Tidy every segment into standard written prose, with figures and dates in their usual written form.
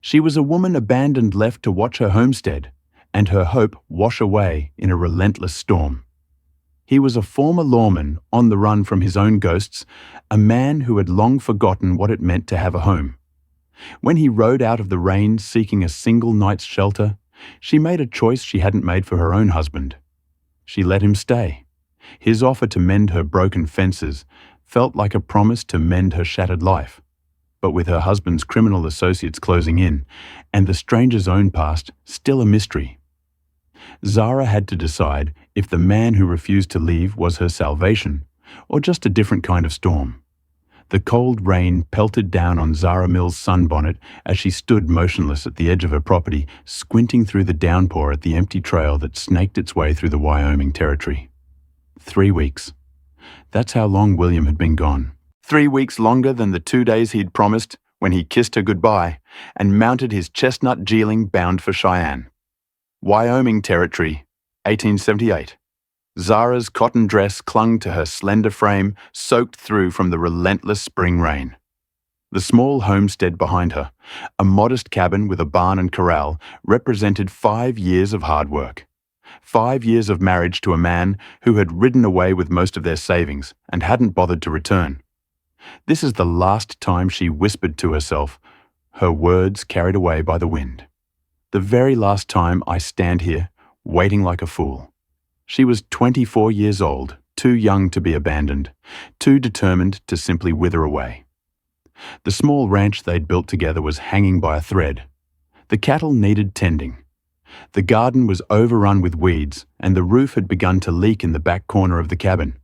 She was a woman abandoned, left to watch her homestead and her hope wash away in a relentless storm. He was a former lawman on the run from his own ghosts, a man who had long forgotten what it meant to have a home. When he rode out of the rain seeking a single night's shelter, she made a choice she hadn't made for her own husband. She let him stay. His offer to mend her broken fences felt like a promise to mend her shattered life. But with her husband's criminal associates closing in, and the stranger's own past still a mystery, Zara had to decide if the man who refused to leave was her salvation, or just a different kind of storm. The cold rain pelted down on Zara Mill's sunbonnet as she stood motionless at the edge of her property, squinting through the downpour at the empty trail that snaked its way through the Wyoming territory. 3 weeks. That's how long William had been gone. 3 weeks longer than the 2 days he'd promised when he kissed her goodbye and mounted his chestnut geeling bound for Cheyenne. Wyoming Territory, 1878. Zara's cotton dress clung to her slender frame, soaked through from the relentless spring rain. The small homestead behind her, a modest cabin with a barn and corral, represented 5 years of hard work. 5 years of marriage to a man who had ridden away with most of their savings and hadn't bothered to return. This is the last time she whispered to herself, her words carried away by the wind. The very last time I stand here, waiting like a fool. She was 24 years old, too young to be abandoned, too determined to simply wither away. The small ranch they'd built together was hanging by a thread. The cattle needed tending. The garden was overrun with weeds, and the roof had begun to leak in the back corner of the cabin.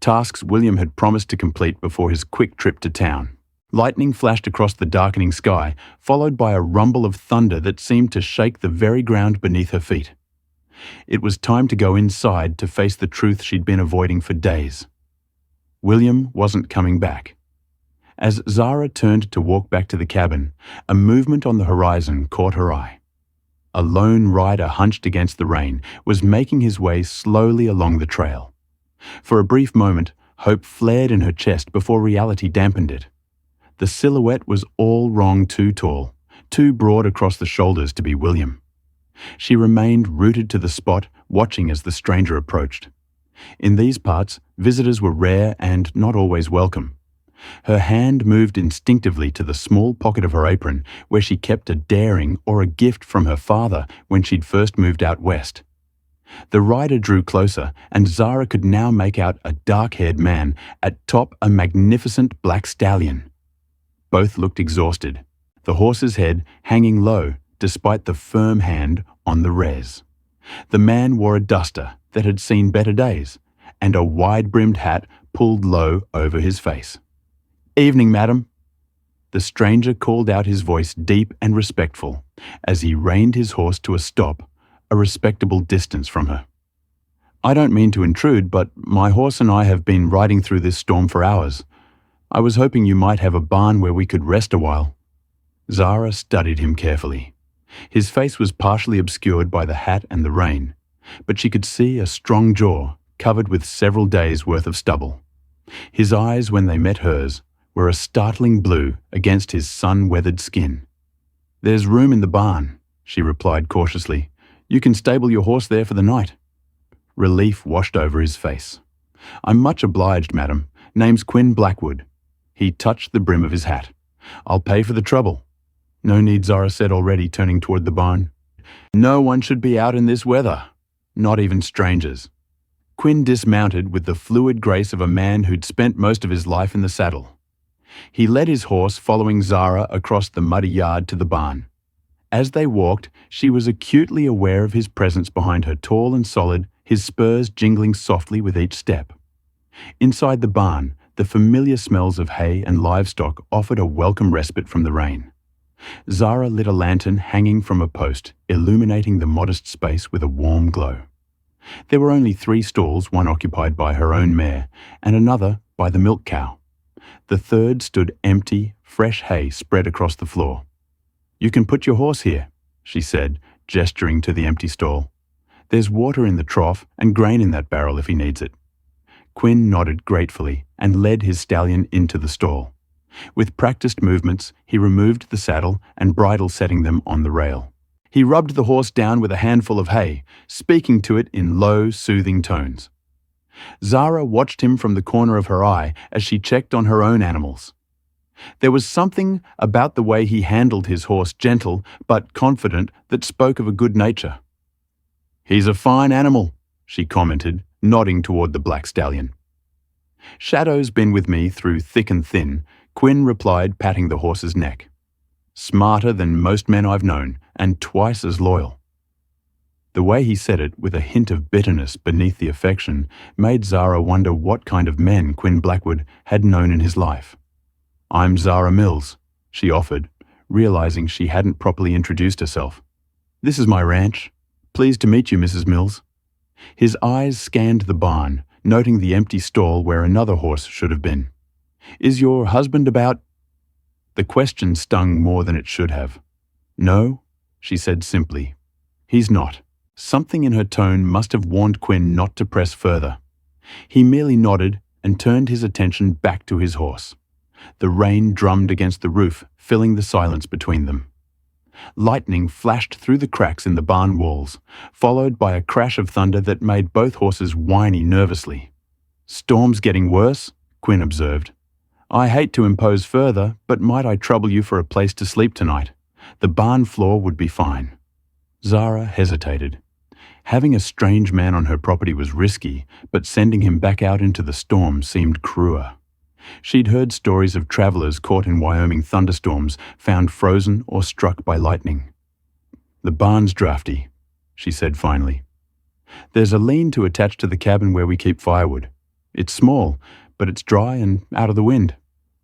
Tasks William had promised to complete before his quick trip to town. Lightning flashed across the darkening sky, followed by a rumble of thunder that seemed to shake the very ground beneath her feet. It was time to go inside to face the truth she'd been avoiding for days. William wasn't coming back. As Zara turned to walk back to the cabin, a movement on the horizon caught her eye. A lone rider hunched against the rain was making his way slowly along the trail. For a brief moment, hope flared in her chest before reality dampened it. The silhouette was all wrong, too tall, too broad across the shoulders to be William. She remained rooted to the spot, watching as the stranger approached. In these parts, visitors were rare and not always welcome. Her hand moved instinctively to the small pocket of her apron where she kept a daring or a gift from her father when she'd first moved out west. The rider drew closer, and Zara could now make out a dark-haired man atop a magnificent black stallion. Both looked exhausted, the horse's head hanging low despite the firm hand on the reins. The man wore a duster that had seen better days, and a wide-brimmed hat pulled low over his face. "Evening, madam." The stranger called out, his voice deep and respectful, as he reined his horse to a stop, a respectable distance from her. "I don't mean to intrude, but my horse and I have been riding through this storm for hours. I was hoping you might have a barn where we could rest a while." Zara studied him carefully. His face was partially obscured by the hat and the rain, but she could see a strong jaw covered with several days' worth of stubble. His eyes, when they met hers, were a startling blue against his sun-weathered skin. "There's room in the barn," she replied cautiously. "You can stable your horse there for the night." Relief washed over his face. "I'm much obliged, madam. Name's Quinn Blackwood." He touched the brim of his hat. "I'll pay for the trouble." "No need," Zara said, already turning toward the barn. "No one should be out in this weather, not even strangers." Quinn dismounted with the fluid grace of a man who'd spent most of his life in the saddle. He led his horse, following Zara across the muddy yard to the barn. As they walked, she was acutely aware of his presence behind her, tall and solid, his spurs jingling softly with each step. Inside the barn, the familiar smells of hay and livestock offered a welcome respite from the rain. Zara lit a lantern hanging from a post, illuminating the modest space with a warm glow. There were only 3 stalls, one occupied by her own mare, and another by the milk cow. The third stood empty, fresh hay spread across the floor. "You can put your horse here," she said, gesturing to the empty stall. "There's water in the trough and grain in that barrel if he needs it." Quinn nodded gratefully and led his stallion into the stall. With practiced movements, he removed the saddle and bridle, setting them on the rail. He rubbed the horse down with a handful of hay, speaking to it in low, soothing tones. Zara watched him from the corner of her eye as she checked on her own animals. There was something about the way he handled his horse, gentle but confident, that spoke of a good nature. "He's a fine animal," she commented, nodding toward the black stallion. "Shadow's been with me through thick and thin," Quinn replied, patting the horse's neck. "Smarter than most men I've known, and twice as loyal." The way he said it, with a hint of bitterness beneath the affection, made Zara wonder what kind of men Quinn Blackwood had known in his life. "I'm Zara Mills," she offered, realizing she hadn't properly introduced herself. "This is my ranch. Pleased to meet you, Mrs. Mills." His eyes scanned the barn, noting the empty stall where another horse should have been. "Is your husband about—" The question stung more than it should have. "No," she said simply. "He's not." Something in her tone must have warned Quinn not to press further. He merely nodded and turned his attention back to his horse. The rain drummed against the roof, filling the silence between them. Lightning flashed through the cracks in the barn walls, followed by a crash of thunder that made both horses whine nervously. "Storm's getting worse," Quinn observed. "I hate to impose further, but might I trouble you for a place to sleep tonight? The barn floor would be fine." Zara hesitated. Having a strange man on her property was risky, but sending him back out into the storm seemed cruel. She'd heard stories of travelers caught in Wyoming thunderstorms, found frozen or struck by lightning. "The barn's drafty," she said finally. "There's a lean-to attached to the cabin where we keep firewood. It's small, but it's dry and out of the wind.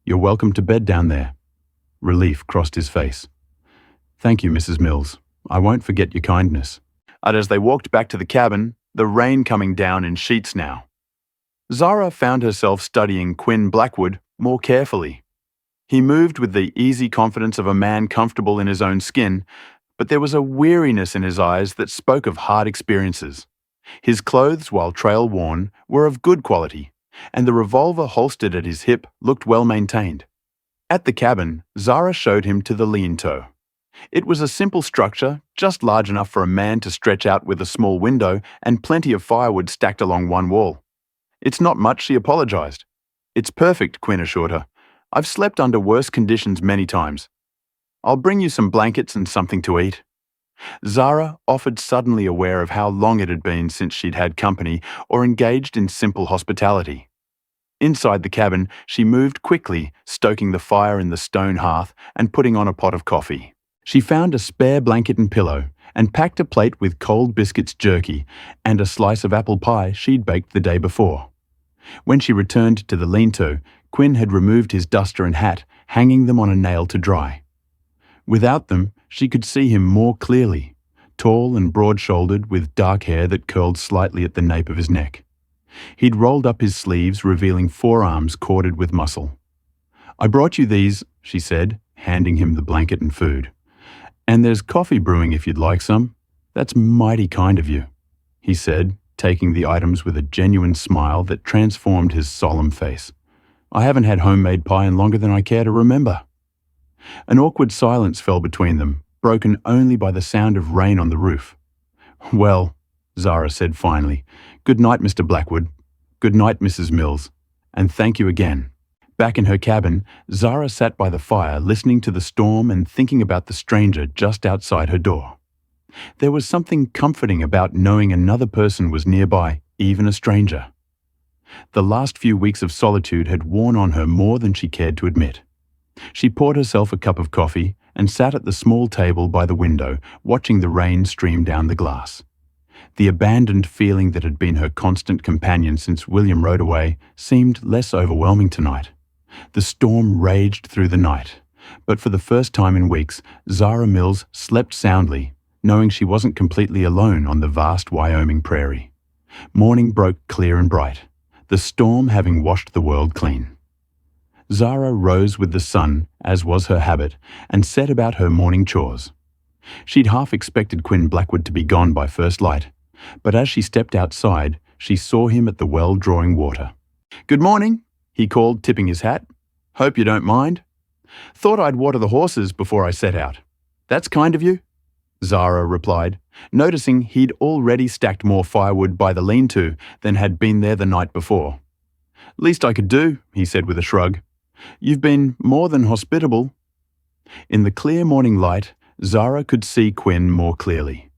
You're welcome to bed down there." Relief crossed his face. "Thank you, Mrs. Mills. I won't forget your kindness." And as they walked back to the cabin, the rain coming down in sheets now, Zara found herself studying Quinn Blackwood more carefully. He moved with the easy confidence of a man comfortable in his own skin, but there was a weariness in his eyes that spoke of hard experiences. His clothes, while trail-worn, were of good quality, and the revolver holstered at his hip looked well maintained. At the cabin, Zara showed him to the lean-to. It was a simple structure, just large enough for a man to stretch out with a small window and plenty of firewood stacked along one wall. "It's not much," she apologized. "It's perfect," Quinn assured her. "I've slept under worse conditions many times. I'll bring you some blankets and something to eat." Zara offered, suddenly aware of how long it had been since she'd had company or engaged in simple hospitality. Inside the cabin, she moved quickly, stoking the fire in the stone hearth and putting on a pot of coffee. She found a spare blanket and pillow, and packed a plate with cold biscuits, jerky, and a slice of apple pie she'd baked the day before. When she returned to the lean-to, Quinn had removed his duster and hat, hanging them on a nail to dry. Without them, she could see him more clearly, tall and broad-shouldered, with dark hair that curled slightly at the nape of his neck. He'd rolled up his sleeves, revealing forearms corded with muscle. "I brought you these," she said, handing him the blanket and food. "And there's coffee brewing if you'd like some." "That's mighty kind of you," he said, taking the items with a genuine smile that transformed his solemn face. "I haven't had homemade pie in longer than I care to remember." An awkward silence fell between them, broken only by the sound of rain on the roof. "Well," Zara said finally, "good night, Mr. Blackwood. Good night, Mrs. Mills. And thank you again." Back in her cabin, Zara sat by the fire, listening to the storm and thinking about the stranger just outside her door. There was something comforting about knowing another person was nearby, even a stranger. The last few weeks of solitude had worn on her more than she cared to admit. She poured herself a cup of coffee and sat at the small table by the window, watching the rain stream down the glass. The abandoned feeling that had been her constant companion since William rode away seemed less overwhelming tonight. The storm raged through the night, but for the first time in weeks, Zara Mills slept soundly, knowing she wasn't completely alone on the vast Wyoming prairie. Morning broke clear and bright, the storm having washed the world clean. Zara rose with the sun, as was her habit, and set about her morning chores. She'd half expected Quinn Blackwood to be gone by first light, but as she stepped outside, she saw him at the well drawing water. "Good morning," he called, tipping his hat. Hope you don't mind. Thought I'd water the horses before I set out. That's kind of you, Zara replied, noticing he'd already stacked more firewood by the lean-to than had been there the night before. Least I could do, he said with a shrug. You've been more than hospitable. In the clear morning light, Zara could see Quinn more clearly.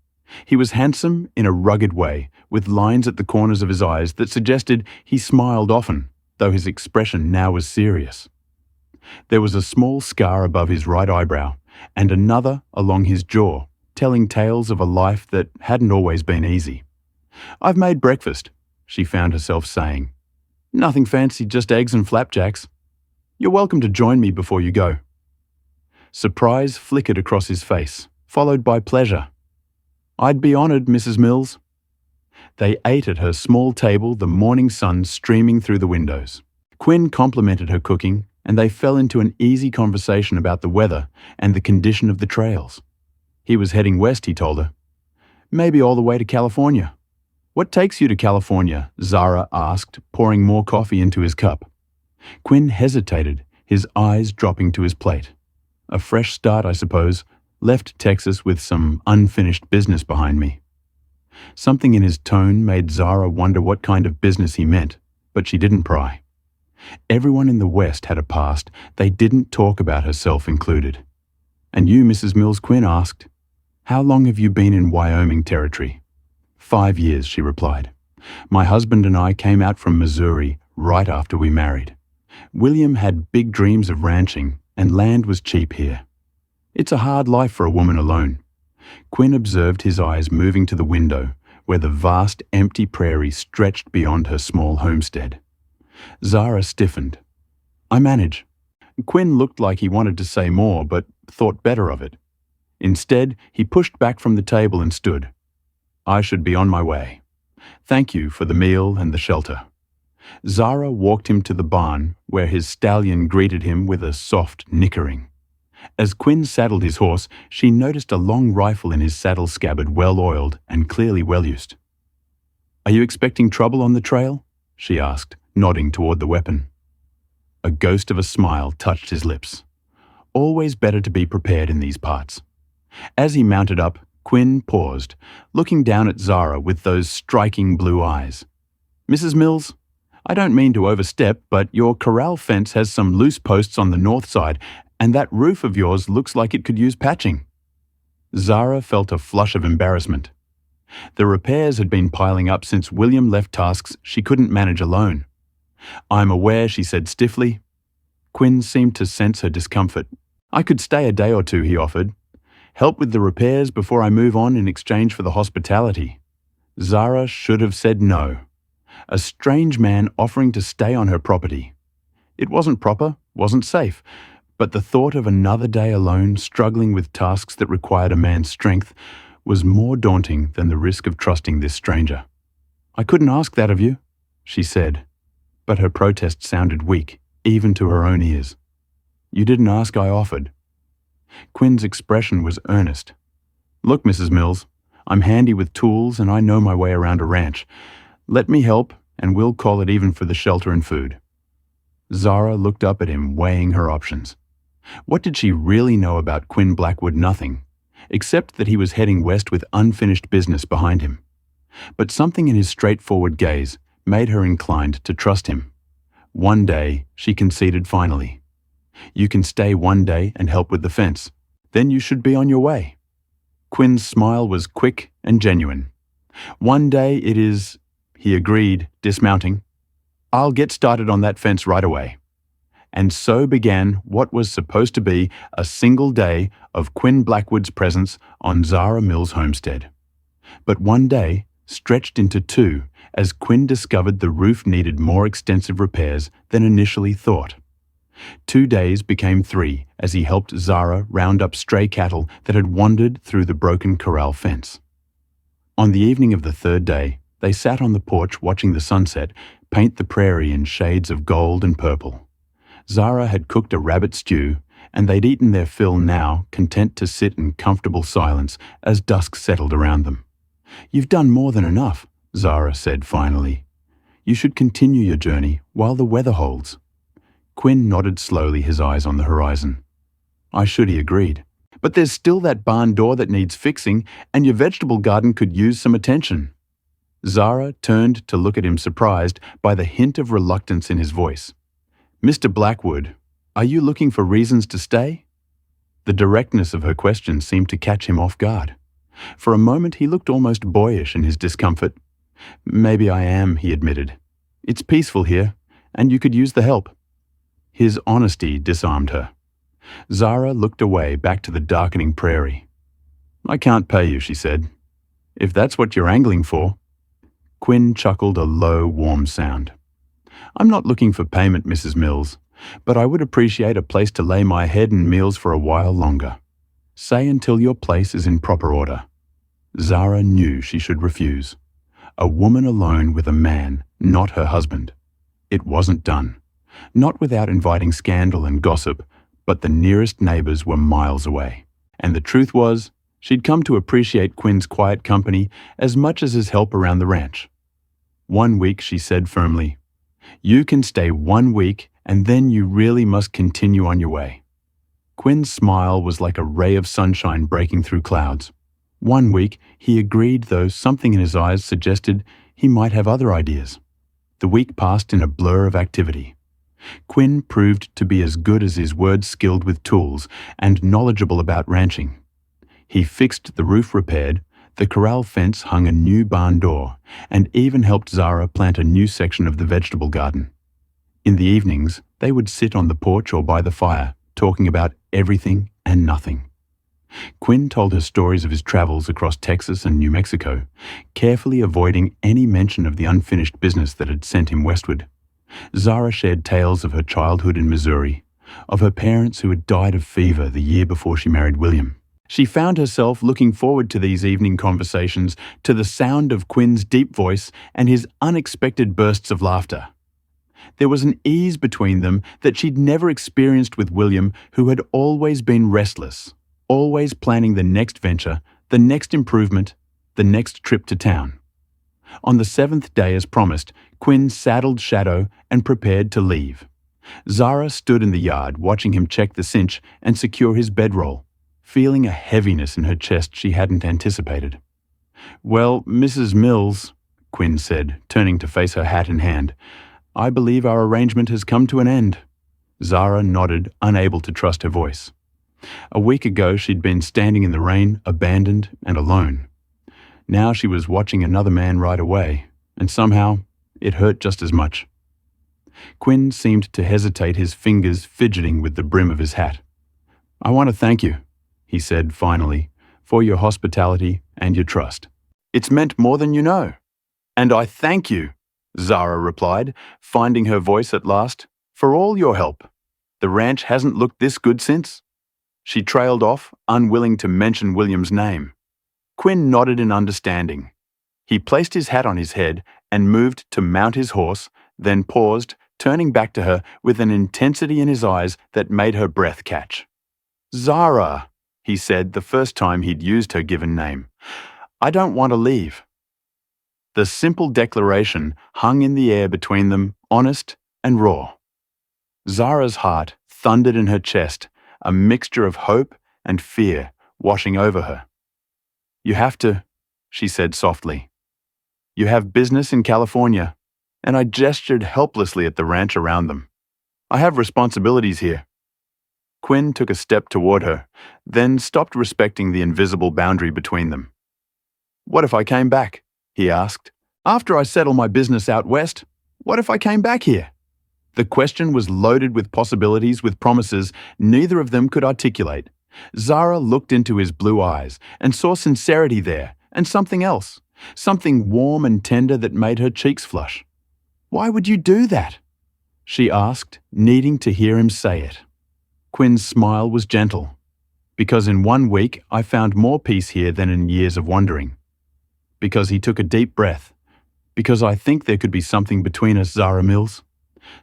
He was handsome in a rugged way, with lines at the corners of his eyes that suggested he smiled often, though his expression now was serious. There was a small scar above his right eyebrow, and another along his jaw, telling tales of a life that hadn't always been easy. I've made breakfast, she found herself saying. Nothing fancy, just eggs and flapjacks. You're welcome to join me before you go. Surprise flickered across his face, followed by pleasure. I'd be honoured, Mrs. Mills. They ate at her small table, the morning sun streaming through the windows. Quinn complimented her cooking, and they fell into an easy conversation about the weather and the condition of the trails. He was heading west, he told her. Maybe all the way to California. What takes you to California? Zara asked, pouring more coffee into his cup. Quinn hesitated, his eyes dropping to his plate. A fresh start, I suppose. Left Texas with some unfinished business behind me. Something in his tone made Zara wonder what kind of business he meant, but she didn't pry. Everyone in the West had a past they didn't talk about, herself included. And you, Mrs. Mills, Quinn asked, how long have you been in Wyoming territory? 5 years, she replied. My husband and I came out from Missouri right after we married. William had big dreams of ranching, and land was cheap here. It's a hard life for a woman alone. Quinn observed his eyes moving to the window, where the vast empty prairie stretched beyond her small homestead. Zara stiffened. I manage. Quinn looked like he wanted to say more, but thought better of it. Instead, he pushed back from the table and stood. I should be on my way. Thank you for the meal and the shelter. Zara walked him to the barn, where his stallion greeted him with a soft nickering. As Quinn saddled his horse, she noticed a long rifle in his saddle scabbard, well-oiled and clearly well-used. Are you expecting trouble on the trail? She asked, nodding toward the weapon. A ghost of a smile touched his lips. Always better to be prepared in these parts. As he mounted up, Quinn paused, looking down at Zara with those striking blue eyes. Mrs. Mills, I don't mean to overstep, but your corral fence has some loose posts on the north side, and that roof of yours looks like it could use patching. Zara felt a flush of embarrassment. The repairs had been piling up since William left tasks she couldn't manage alone. I'm aware, she said stiffly. Quinn seemed to sense her discomfort. I could stay a day or two, he offered. Help with the repairs before I move on in exchange for the hospitality. Zara should have said no. A strange man offering to stay on her property. It wasn't proper, wasn't safe, but the thought of another day alone, struggling with tasks that required a man's strength, was more daunting than the risk of trusting this stranger. I couldn't ask that of you, she said, but her protest sounded weak, even to her own ears. You didn't ask, I offered. Quinn's expression was earnest. Look, Mrs. Mills, I'm handy with tools and I know my way around a ranch. Let me help, and we'll call it even for the shelter and food. Zara looked up at him, weighing her options. What did she really know about Quinn Blackwood? Nothing, except that he was heading west with unfinished business behind him. But something in his straightforward gaze made her inclined to trust him. One day, she conceded finally. You can stay one day and help with the fence. Then you should be on your way. Quinn's smile was quick and genuine. One day it is, he agreed, dismounting. I'll get started on that fence right away. And so began what was supposed to be a single day of Quinn Blackwood's presence on Zara Mills' homestead. But one day stretched into two as Quinn discovered the roof needed more extensive repairs than initially thought. 2 days became 3 as he helped Zara round up stray cattle that had wandered through the broken corral fence. On the evening of the 3rd day, they sat on the porch watching the sunset paint the prairie in shades of gold and purple. Zara had cooked a rabbit stew, and they'd eaten their fill now, content to sit in comfortable silence as dusk settled around them. You've done more than enough, Zara said finally. You should continue your journey while the weather holds. Quinn nodded slowly, his eyes on the horizon. I should, he agreed. But there's still that barn door that needs fixing, and your vegetable garden could use some attention. Zara turned to look at him, surprised by the hint of reluctance in his voice. Mr. Blackwood, are you looking for reasons to stay? The directness of her question seemed to catch him off guard. For a moment he looked almost boyish in his discomfort. Maybe I am, he admitted. It's peaceful here, and you could use the help. His honesty disarmed her. Zara looked away, back to the darkening prairie. I can't pay you, she said. If that's what you're angling for. Quinn chuckled a low, warm sound. I'm not looking for payment, Mrs. Mills, but I would appreciate a place to lay my head and meals for a while longer. Say until your place is in proper order. Zara knew she should refuse. A woman alone with a man, not her husband. It wasn't done. Not without inviting scandal and gossip, but the nearest neighbors were miles away. And the truth was, she'd come to appreciate Quinn's quiet company as much as his help around the ranch. 1 week, she said firmly. You can stay 1 week, and then you really must continue on your way. Quinn's smile was like a ray of sunshine breaking through clouds. 1 week, he agreed, though something in his eyes suggested he might have other ideas. The week passed in a blur of activity. Quinn proved to be as good as his word, skilled with tools and knowledgeable about ranching. He fixed the roof, repaired, the corral fence, hung a new barn door, and even helped Zara plant a new section of the vegetable garden. In the evenings, they would sit on the porch or by the fire, talking about everything and nothing. Quinn told her stories of his travels across Texas and New Mexico, carefully avoiding any mention of the unfinished business that had sent him westward. Zara shared tales of her childhood in Missouri, of her parents who had died of fever the year before she married William. She found herself looking forward to these evening conversations, to the sound of Quinn's deep voice and his unexpected bursts of laughter. There was an ease between them that she'd never experienced with William, who had always been restless, always planning the next venture, the next improvement, the next trip to town. On the 7th day, as promised, Quinn saddled Shadow and prepared to leave. Zara stood in the yard, watching him check the cinch and secure his bedroll, feeling a heaviness in her chest she hadn't anticipated. Well, Mrs. Mills, Quinn said, turning to face her, hat in hand, I believe our arrangement has come to an end. Zara nodded, unable to trust her voice. A week ago she'd been standing in the rain, abandoned and alone. Now she was watching another man ride away, and somehow it hurt just as much. Quinn seemed to hesitate, his fingers fidgeting with the brim of his hat. I want to thank you, he said finally, for your hospitality and your trust. It's meant more than you know. And I thank you, Zara replied, finding her voice at last, for all your help. The ranch hasn't looked this good since. She trailed off, unwilling to mention William's name. Quinn nodded in understanding. He placed his hat on his head and moved to mount his horse, then paused, turning back to her with an intensity in his eyes that made her breath catch. Zara, he said the first time he'd used her given name. I don't want to leave. The simple declaration hung in the air between them, honest and raw. Zara's heart thundered in her chest, a mixture of hope and fear washing over her. You have to, she said softly. You have business in California, and I gestured helplessly at the ranch around them. I have responsibilities here. Quinn took a step toward her, then stopped, respecting the invisible boundary between them. What if I came back? He asked. After I settle my business out west, what if I came back here? The question was loaded with possibilities, with promises neither of them could articulate. Zara looked into his blue eyes and saw sincerity there, and something else, something warm and tender that made her cheeks flush. Why would you do that? She asked, needing to hear him say it. Quinn's smile was gentle. Because in 1 week I found more peace here than in years of wandering. Because he took a deep breath. Because I think there could be something between us, Zara Mills.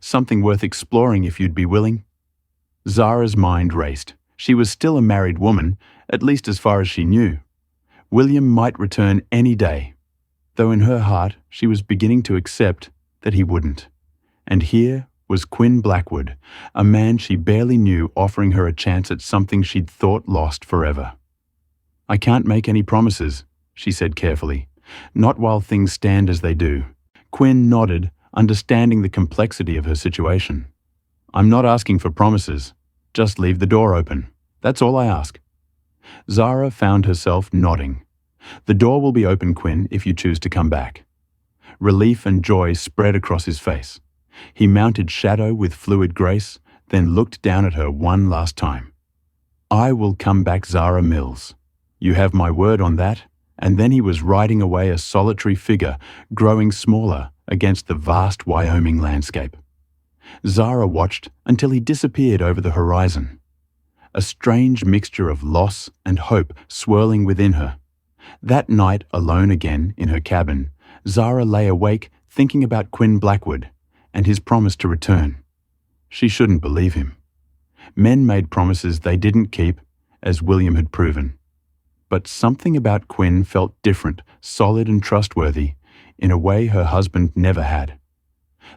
Something worth exploring if you'd be willing. Zara's mind raced. She was still a married woman, at least as far as she knew. William might return any day, though in her heart she was beginning to accept that he wouldn't. And here was Quinn Blackwood, a man she barely knew offering her a chance at something she'd thought lost forever. "I can't make any promises," she said carefully. "Not while things stand as they do." Quinn nodded, understanding the complexity of her situation. "I'm not asking for promises. Just leave the door open. That's all I ask." Zara found herself nodding. "The door will be open, Quinn, if you choose to come back." Relief and joy spread across his face. He mounted shadow with fluid grace, then looked down at her one last time. "I will come back, Zara Mills. You have my word on that." And then he was riding away, a solitary figure, growing smaller against the vast Wyoming landscape. Zara watched until he disappeared over the horizon. A strange mixture of loss and hope swirling within her. That night, alone again in her cabin, Zara lay awake thinking about Quinn Blackwood and his promise to return. She shouldn't believe him. Men made promises they didn't keep, as William had proven. But something about Quinn felt different, solid and trustworthy, in a way her husband never had.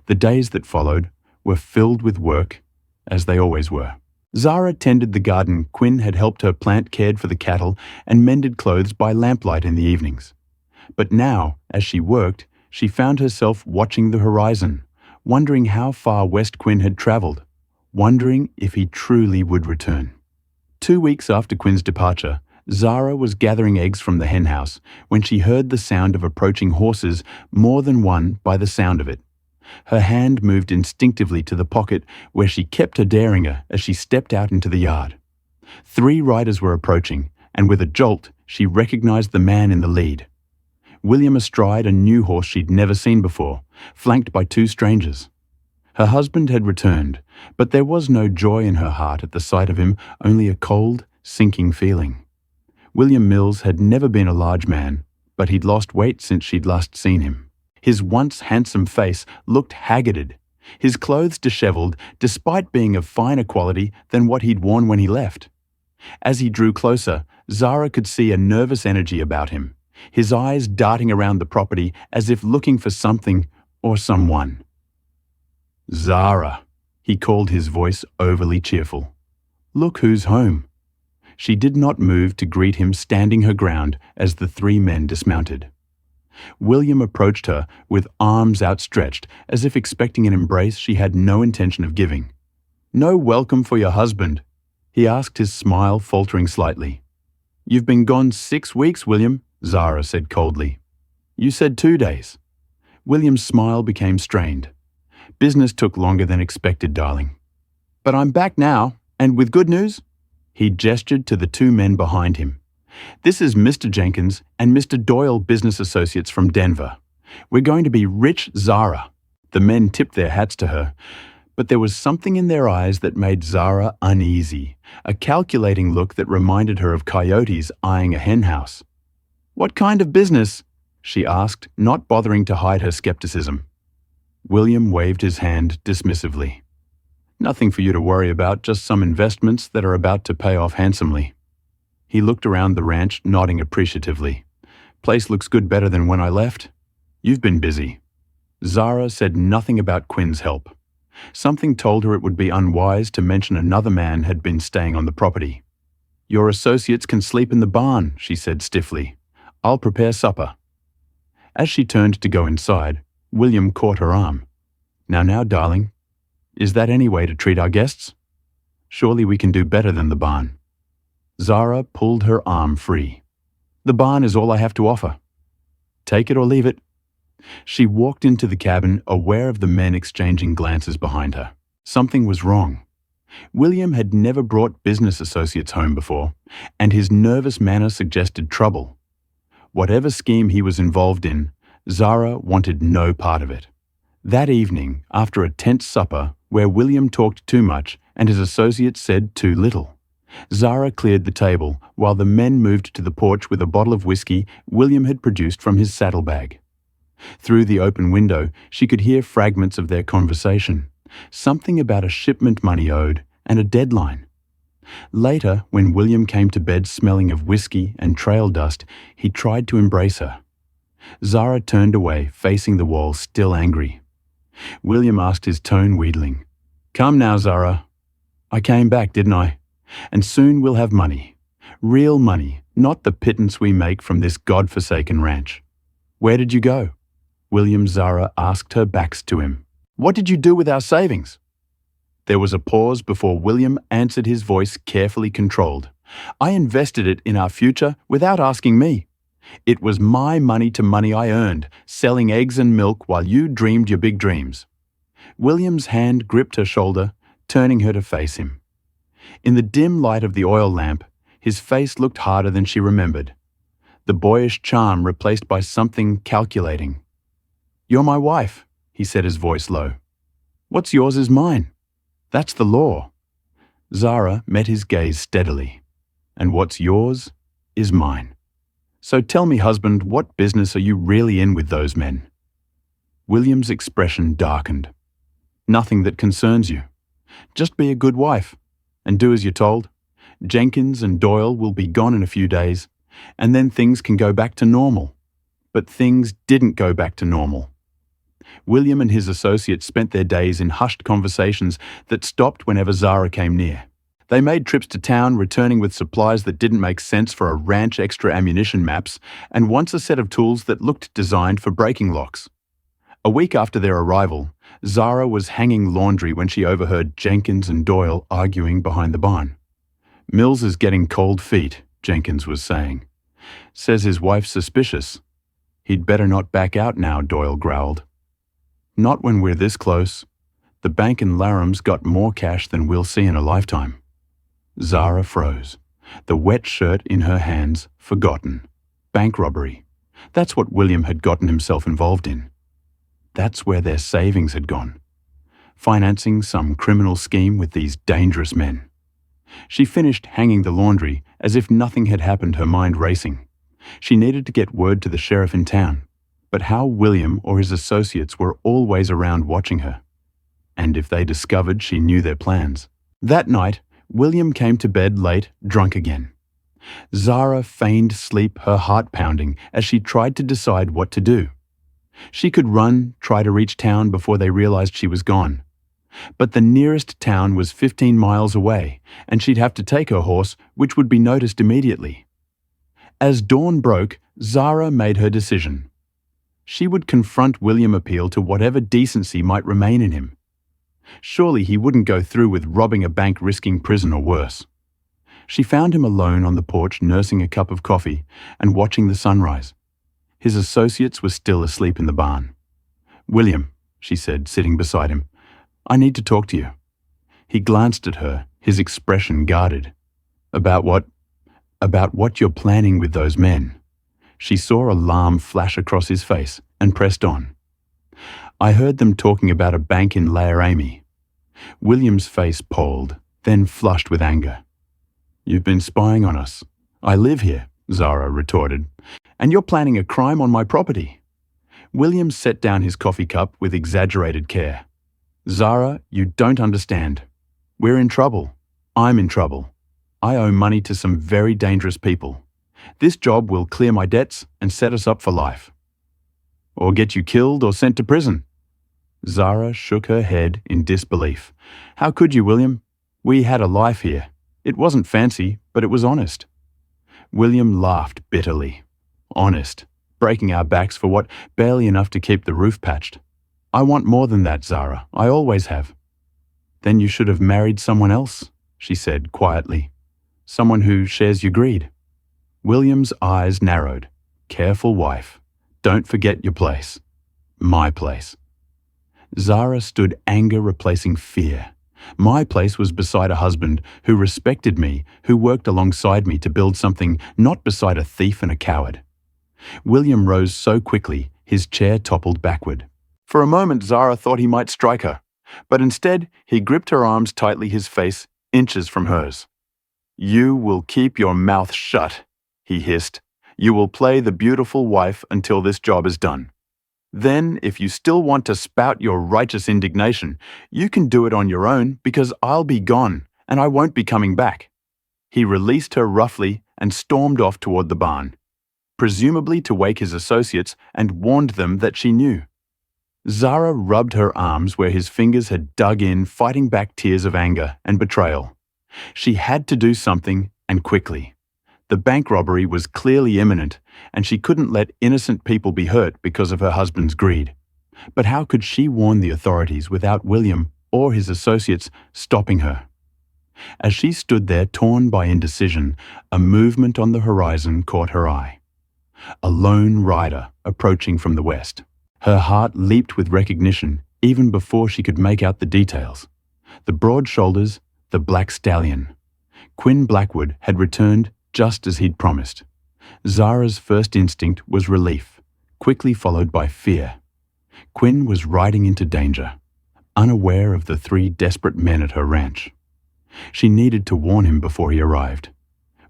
The days that followed were filled with work, as they always were. Zara tended the garden Quinn had helped her plant, cared for the cattle, and mended clothes by lamplight in the evenings. But now, as she worked, she found herself watching the horizon, wondering how far west Quinn had traveled, wondering if he truly would return. 2 weeks after Quinn's departure, Zara was gathering eggs from the henhouse when she heard the sound of approaching horses, more than one by the sound of it. Her hand moved instinctively to the pocket where she kept her derringer as she stepped out into the yard. 3 riders were approaching, and with a jolt, she recognized the man in the lead. William astride a new horse she'd never seen before, flanked by 2 strangers. Her husband had returned, but there was no joy in her heart at the sight of him, only a cold, sinking feeling. William Mills had never been a large man, but he'd lost weight since she'd last seen him. His once handsome face looked haggarded, his clothes disheveled despite being of finer quality than what he'd worn when he left. As he drew closer, Zara could see a nervous energy about him, his eyes darting around the property as if looking for something or someone. "Zara," he called, his voice overly cheerful. "Look who's home." She did not move to greet him, standing her ground as the 3 men dismounted. William approached her with arms outstretched, as if expecting an embrace she had no intention of giving. "No welcome for your husband?" he asked, his smile faltering slightly. "You've been gone 6 weeks, William," Zara said coldly. "You said 2 days." William's smile became strained. "Business took longer than expected, darling. But I'm back now, and with good news." He gestured to the 2 men behind him. "This is Mr. Jenkins and Mr. Doyle, business associates from Denver. We're going to be rich, Zara." The men tipped their hats to her, but there was something in their eyes that made Zara uneasy, a calculating look that reminded her of coyotes eyeing a henhouse. "What kind of business?" she asked, not bothering to hide her skepticism. William waved his hand dismissively. "Nothing for you to worry about, just some investments that are about to pay off handsomely." He looked around the ranch, nodding appreciatively. "Place looks good, better than when I left. You've been busy." Zara said nothing about Quinn's help. Something told her it would be unwise to mention another man had been staying on the property. "Your associates can sleep in the barn," she said stiffly. "I'll prepare supper." As she turned to go inside, William caught her arm. Now, darling. Is that any way to treat our guests? Surely we can do better than the barn." Zara pulled her arm free. "The barn is all I have to offer. Take it or leave it." She walked into the cabin, aware of the men exchanging glances behind her. Something was wrong. William had never brought business associates home before, and his nervous manner suggested trouble. Whatever scheme he was involved in, Zara wanted no part of it. That evening, after a tense supper where William talked too much and his associates said too little, Zara cleared the table while the men moved to the porch with a bottle of whiskey William had produced from his saddlebag. Through the open window, she could hear fragments of their conversation, something about a shipment money owed and a deadline. Later, when William came to bed smelling of whiskey and trail dust, he tried to embrace her. Zara turned away, facing the wall, still angry. William asked, his tone wheedling. "Come now, Zara. I came back, didn't I? And soon we'll have money. Real money, not the pittance we make from this God-forsaken ranch." "Where did you go?" Zara asked, her backs to him. "What did you do with our savings?" There was a pause before William answered, his voice carefully controlled. "I invested it in our future without asking me. It was my money to money I earned, selling eggs and milk while you dreamed your big dreams." William's hand gripped her shoulder, turning her to face him. In the dim light of the oil lamp, his face looked harder than she remembered. The boyish charm replaced by something calculating. "You're my wife," he said, his voice low. "What's yours is mine. That's the law." Zara met his gaze steadily. "And what's yours is mine. So tell me, husband, what business are you really in with those men?" William's expression darkened. "Nothing that concerns you. Just be a good wife, and do as you're told. Jenkins and Doyle will be gone in a few days, and then things can go back to normal." But things didn't go back to normal. William and his associates spent their days in hushed conversations that stopped whenever Zara came near. They made trips to town, returning with supplies that didn't make sense for a ranch, extra ammunition maps, and once a set of tools that looked designed for breaking locks. A week after their arrival, Zara was hanging laundry when she overheard Jenkins and Doyle arguing behind the barn. "Mills is getting cold feet," Jenkins was saying. "Says his wife's suspicious." "He'd better not back out now," Doyle growled. "Not when we're this close. The bank in Laram's got more cash than we'll see in a lifetime." Zara froze, the wet shirt in her hands forgotten. Bank robbery. That's what William had gotten himself involved in. That's where their savings had gone. Financing some criminal scheme with these dangerous men. She finished hanging the laundry as if nothing had happened, her mind racing. She needed to get word to the sheriff in town. But how William or his associates were always around watching her. And if they discovered she knew their plans. That night, William came to bed late, drunk again. Zara feigned sleep, her heart pounding, as she tried to decide what to do. She could run, try to reach town before they realized she was gone. But the nearest town was 15 miles away, and she'd have to take her horse, which would be noticed immediately. As dawn broke, Zara made her decision. She would confront William, appeal to whatever decency might remain in him. Surely he wouldn't go through with robbing a bank, risking prison or worse. She found him alone on the porch, nursing a cup of coffee and watching the sunrise. His associates were still asleep in the barn. "William," she said, sitting beside him, "I need to talk to you." He glanced at her, his expression guarded. About what? "About what you're planning with those men." She saw alarm flash across his face and pressed on. "I heard them talking about a bank in Laramie." William's face palled, then flushed with anger. "You've been spying on us. I live here," Zara retorted, "and you're planning a crime on my property." William set down his coffee cup with exaggerated care. "Zara, you don't understand. We're in trouble. I'm in trouble. I owe money to some very dangerous people. This job will clear my debts and set us up for life." "Or get you killed or sent to prison." Zara shook her head in disbelief. "How could you, William? We had a life here. It wasn't fancy, but it was honest." William laughed bitterly. "Honest? Breaking our backs for what? Barely enough to keep the roof patched. I want more than that, Zara. I always have." "Then you should have married someone else," she said quietly. "Someone who shares your greed." William's eyes narrowed. "Careful, wife. Don't forget your place. My place." Zara stood, anger replacing fear. My place was beside a husband who respected me, who worked alongside me to build something, not beside a thief and a coward. William rose so quickly, his chair toppled backward. For a moment, Zara thought he might strike her, but instead he gripped her arms tightly, his face inches from hers. "You will keep your mouth shut," he hissed. "You will play the beautiful wife until this job is done. Then, if you still want to spout your righteous indignation, you can do it on your own, because I'll be gone, and I won't be coming back." He released her roughly and stormed off toward the barn, presumably to wake his associates, and warned them that she knew. Zara rubbed her arms where his fingers had dug in, fighting back tears of anger and betrayal. She had to do something, and quickly. The bank robbery was clearly imminent, and she couldn't let innocent people be hurt because of her husband's greed. But how could she warn the authorities without William or his associates stopping her? As she stood there torn by indecision, a movement on the horizon caught her eye. A lone rider approaching from the west. Her heart leaped with recognition even before she could make out the details. The broad shoulders, the black stallion. Quinn Blackwood had returned just as he'd promised. Zara's first instinct was relief, quickly followed by fear. Quinn was riding into danger, unaware of the 3 desperate men at her ranch. She needed to warn him before he arrived.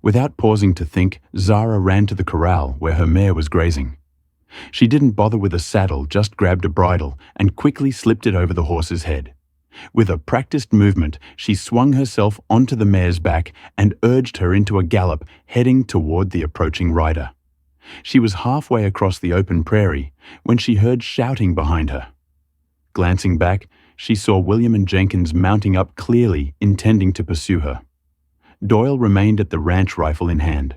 Without pausing to think, Zara ran to the corral where her mare was grazing. She didn't bother with a saddle, just grabbed a bridle and quickly slipped it over the horse's head. With a practiced movement, she swung herself onto the mare's back and urged her into a gallop, heading toward the approaching rider. She was halfway across the open prairie when she heard shouting behind her. Glancing back, she saw William and Jenkins mounting up clearly, intending to pursue her. Doyle remained at the ranch, rifle in hand.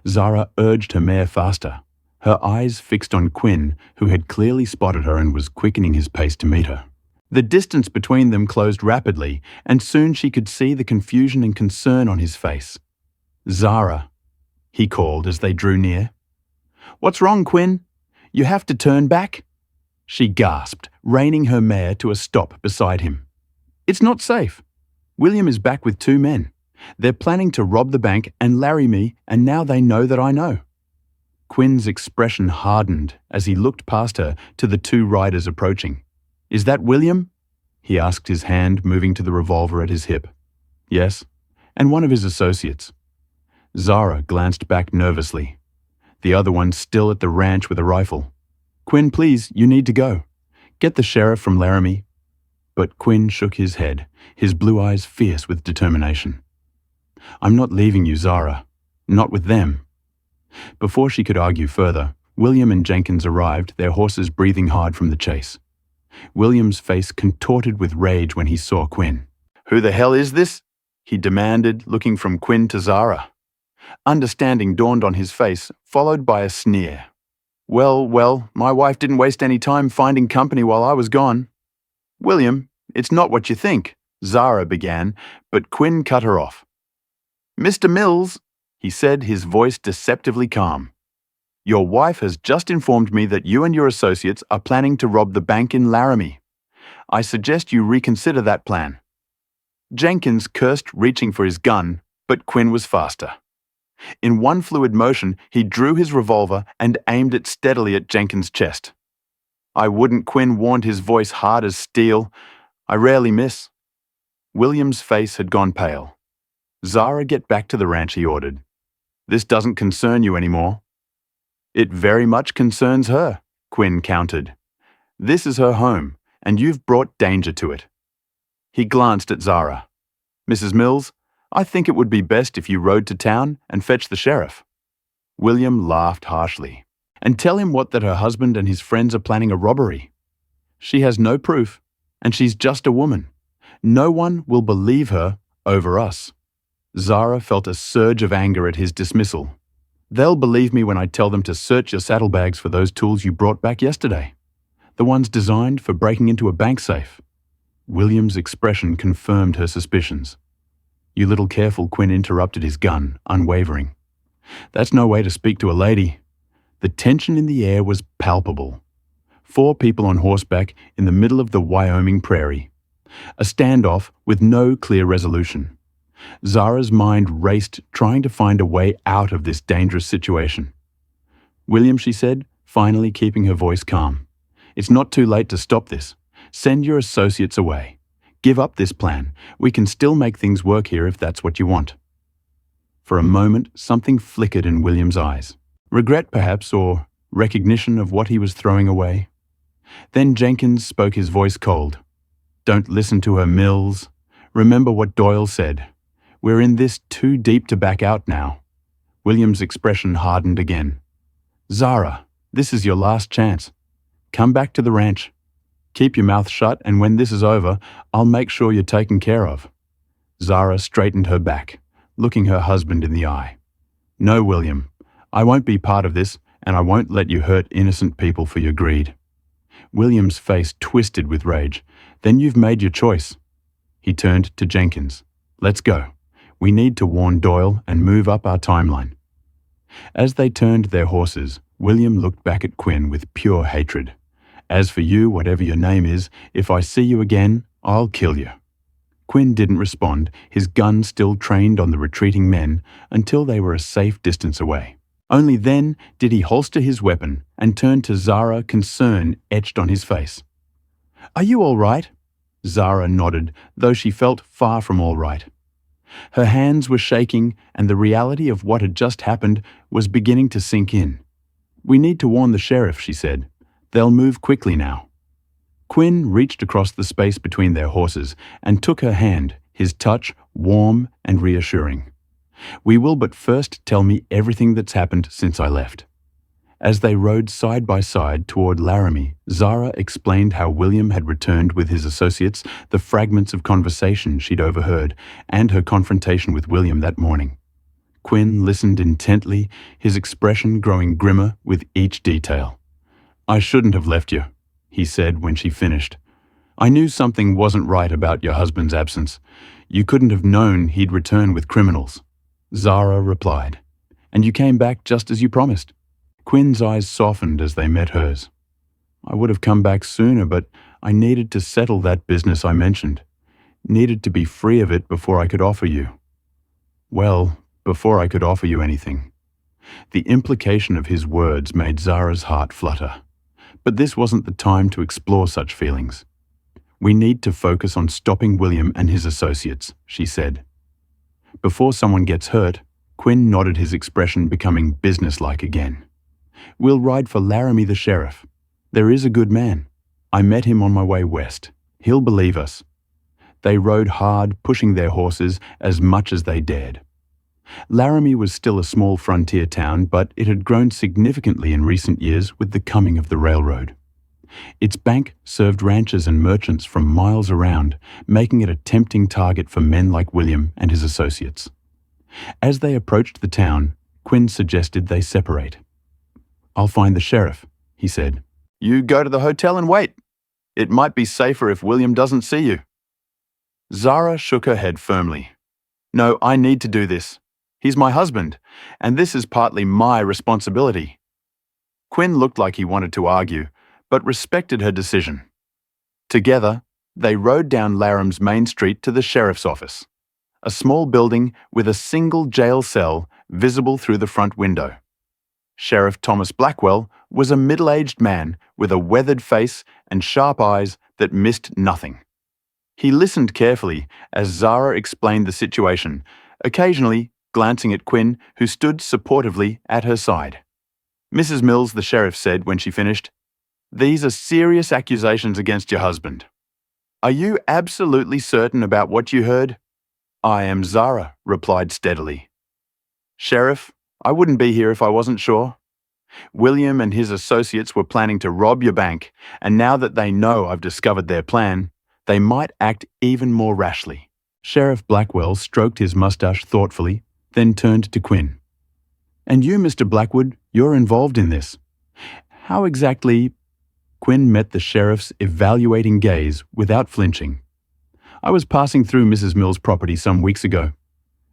Zara urged her mare faster, her eyes fixed on Quinn, who had clearly spotted her and was quickening his pace to meet her. The distance between them closed rapidly, and soon she could see the confusion and concern on his face. "Zara," he called as they drew near. "What's wrong, Quinn? You have to turn back," she gasped, reining her mare to a stop beside him. "It's not safe. William is back with 2 men. They're planning to rob the bank and larry me, and now they know that I know." Quinn's expression hardened as he looked past her to the 2 riders approaching. "Is that William?" he asked, his hand moving to the revolver at his hip. "Yes, and one of his associates." Zara glanced back nervously. The other one still at the ranch with a rifle. "Quinn, please, you need to go. Get the sheriff from Laramie." But Quinn shook his head, his blue eyes fierce with determination. "I'm not leaving you, Zara. Not with them." Before she could argue further, William and Jenkins arrived, their horses breathing hard from the chase. William's face contorted with rage when he saw Quinn. "Who the hell is this?" he demanded, looking from Quinn to Zara. Understanding dawned on his face, followed by a sneer. Well, my wife didn't waste any time finding company while I was gone." "William, it's not what you think," Zara began, but Quinn cut her off. "Mr. Mills," he said, his voice deceptively calm. "Your wife has just informed me that you and your associates are planning to rob the bank in Laramie. I suggest you reconsider that plan." Jenkins cursed, reaching for his gun, but Quinn was faster. In one fluid motion, he drew his revolver and aimed it steadily at Jenkins' chest. "I wouldn't," Quinn warned, his voice hard as steel. "I rarely miss." William's face had gone pale. "Zara, get back to the ranch," he ordered. "This doesn't concern you anymore." "It very much concerns her," Quinn countered. "This is her home, and you've brought danger to it." He glanced at Zara. "Mrs. Mills, I think it would be best if you rode to town and fetched the sheriff." William laughed harshly. "And tell him what, that her husband and his friends are planning a robbery. She has no proof, and she's just a woman. No one will believe her over us." Zara felt a surge of anger at his dismissal. "They'll believe me when I tell them to search your saddlebags for those tools you brought back yesterday. The ones designed for breaking into a bank safe." William's expression confirmed her suspicions. "You little careful," Quinn interrupted, his gun unwavering. "That's no way to speak to a lady." The tension in the air was palpable. 4 people on horseback in the middle of the Wyoming prairie. A standoff with no clear resolution. Zara's mind raced, trying to find a way out of this dangerous situation. "William," she said, finally keeping her voice calm, "it's not too late to stop this. Send your associates away. Give up this plan. We can still make things work here if that's what you want." For a moment, something flickered in William's eyes. Regret, perhaps, or recognition of what he was throwing away. Then Jenkins spoke, his voice cold. "Don't listen to her, Mills. Remember what Doyle said. We're in this too deep to back out now." William's expression hardened again. "Zara, this is your last chance. Come back to the ranch. Keep your mouth shut, and when this is over, I'll make sure you're taken care of." Zara straightened her back, looking her husband in the eye. "No, William, I won't be part of this, and I won't let you hurt innocent people for your greed." William's face twisted with rage. "Then you've made your choice." He turned to Jenkins. "Let's go. We need to warn Doyle and move up our timeline." As they turned their horses, William looked back at Quinn with pure hatred. "As for you, whatever your name is, if I see you again, I'll kill you." Quinn didn't respond, his gun still trained on the retreating men, until they were a safe distance away. Only then did he holster his weapon and turn to Zara, concern etched on his face. "Are you all right?" Zara nodded, though she felt far from all right. Her hands were shaking, and the reality of what had just happened was beginning to sink in. "We need to warn the sheriff," she said. "They'll move quickly now." Quinn reached across the space between their horses and took her hand, his touch warm and reassuring. "We will, but first tell me everything that's happened since I left." As they rode side by side toward Laramie, Zara explained how William had returned with his associates, the fragments of conversation she'd overheard, and her confrontation with William that morning. Quinn listened intently, his expression growing grimmer with each detail. "I shouldn't have left you," he said when she finished. "I knew something wasn't right about your husband's absence. You couldn't have known he'd return with criminals." Zara replied. "And you came back just as you promised." Quinn's eyes softened as they met hers. "I would have come back sooner, but I needed to settle that business I mentioned. Needed to be free of it before I could offer you. Well, before I could offer you anything." The implication of his words made Zara's heart flutter. But this wasn't the time to explore such feelings. "We need to focus on stopping William and his associates," she said. "Before someone gets hurt," Quinn nodded, his expression becoming businesslike again. "We'll ride for Laramie the sheriff. There is a good man. I met him on my way west. He'll believe us." They rode hard, pushing their horses as much as they dared. Laramie was still a small frontier town, but it had grown significantly in recent years with the coming of the railroad. Its bank served ranchers and merchants from miles around, making it a tempting target for men like William and his associates. As they approached the town, Quinn suggested they separate. "I'll find the sheriff," he said. "You go to the hotel and wait. It might be safer if William doesn't see you." Zara shook her head firmly. "No, I need to do this. He's my husband, and this is partly my responsibility." Quinn looked like he wanted to argue, but respected her decision. Together, they rode down Laramie's main street to the sheriff's office, a small building with a single jail cell visible through the front window. Sheriff Thomas Blackwell was a middle-aged man with a weathered face and sharp eyes that missed nothing. He listened carefully as Zara explained the situation, occasionally glancing at Quinn, who stood supportively at her side. "Mrs. Mills," the sheriff said when she finished, "these are serious accusations against your husband. Are you absolutely certain about what you heard?" "I am," Zara replied steadily. "Sheriff, I wouldn't be here if I wasn't sure. William and his associates were planning to rob your bank, and now that they know I've discovered their plan, they might act even more rashly." Sheriff Blackwell stroked his mustache thoughtfully, then turned to Quinn. "And you, Mr. Blackwood, you're involved in this. How exactly—" Quinn met the sheriff's evaluating gaze without flinching. "I was passing through Mrs. Mills' property some weeks ago.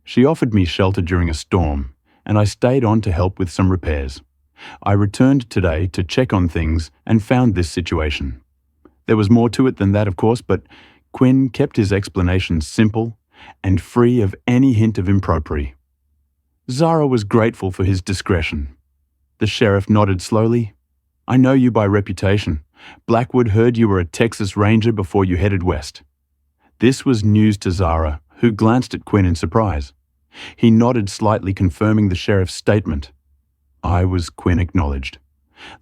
She offered me shelter during a storm, and I stayed on to help with some repairs. I returned today to check on things and found this situation. There was more to it than that, of course, but Quinn kept his explanations simple and free of any hint of impropriety." Zara was grateful for his discretion. The sheriff nodded slowly. "I know you by reputation. Blackwood heard you were a Texas Ranger before you headed west." This was news to Zara, who glanced at Quinn in surprise. He nodded slightly, confirming the sheriff's statement. "I was," Quinn acknowledged.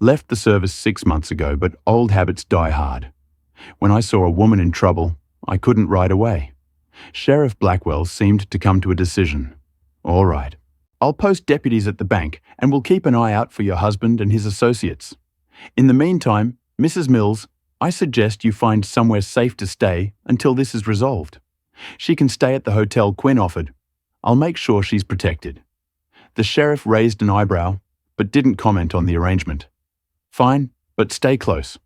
"Left the service 6 months ago, but old habits die hard. When I saw a woman in trouble, I couldn't ride away." Sheriff Blackwell seemed to come to a decision. "All right. I'll post deputies at the bank, and we'll keep an eye out for your husband and his associates. In the meantime, Mrs. Mills, I suggest you find somewhere safe to stay until this is resolved. She can stay at the hotel Quinn offered. I'll make sure she's protected." The sheriff raised an eyebrow, but didn't comment on the arrangement. "Fine, but stay close.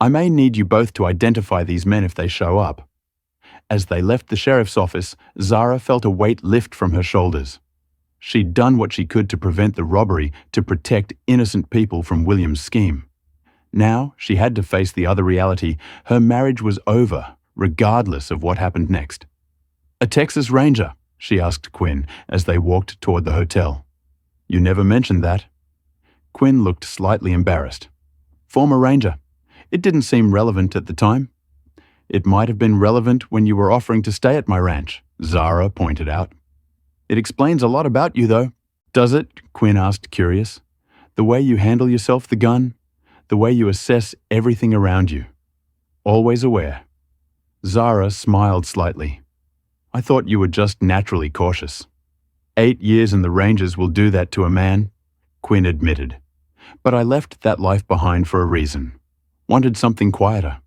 I may need you both to identify these men if they show up." As they left the sheriff's office, Zara felt a weight lift from her shoulders. She'd done what she could to prevent the robbery to protect innocent people from William's scheme. Now she had to face the other reality. Her marriage was over, regardless of what happened next. "A Texas Ranger?" she asked Quinn as they walked toward the hotel. "You never mentioned that." Quinn looked slightly embarrassed. "Former Ranger. It didn't seem relevant at the time." "It might have been relevant when you were offering to stay at my ranch," Zara pointed out. "It explains a lot about you, though." "Does it?" Quinn asked, curious. "The way you handle yourself, the gun? The way you assess everything around you? Always aware." Zara smiled slightly. "I thought you were just naturally cautious." 8 years in the Rangers will do that to a man," Quinn admitted. "But I left that life behind for a reason. Wanted something quieter."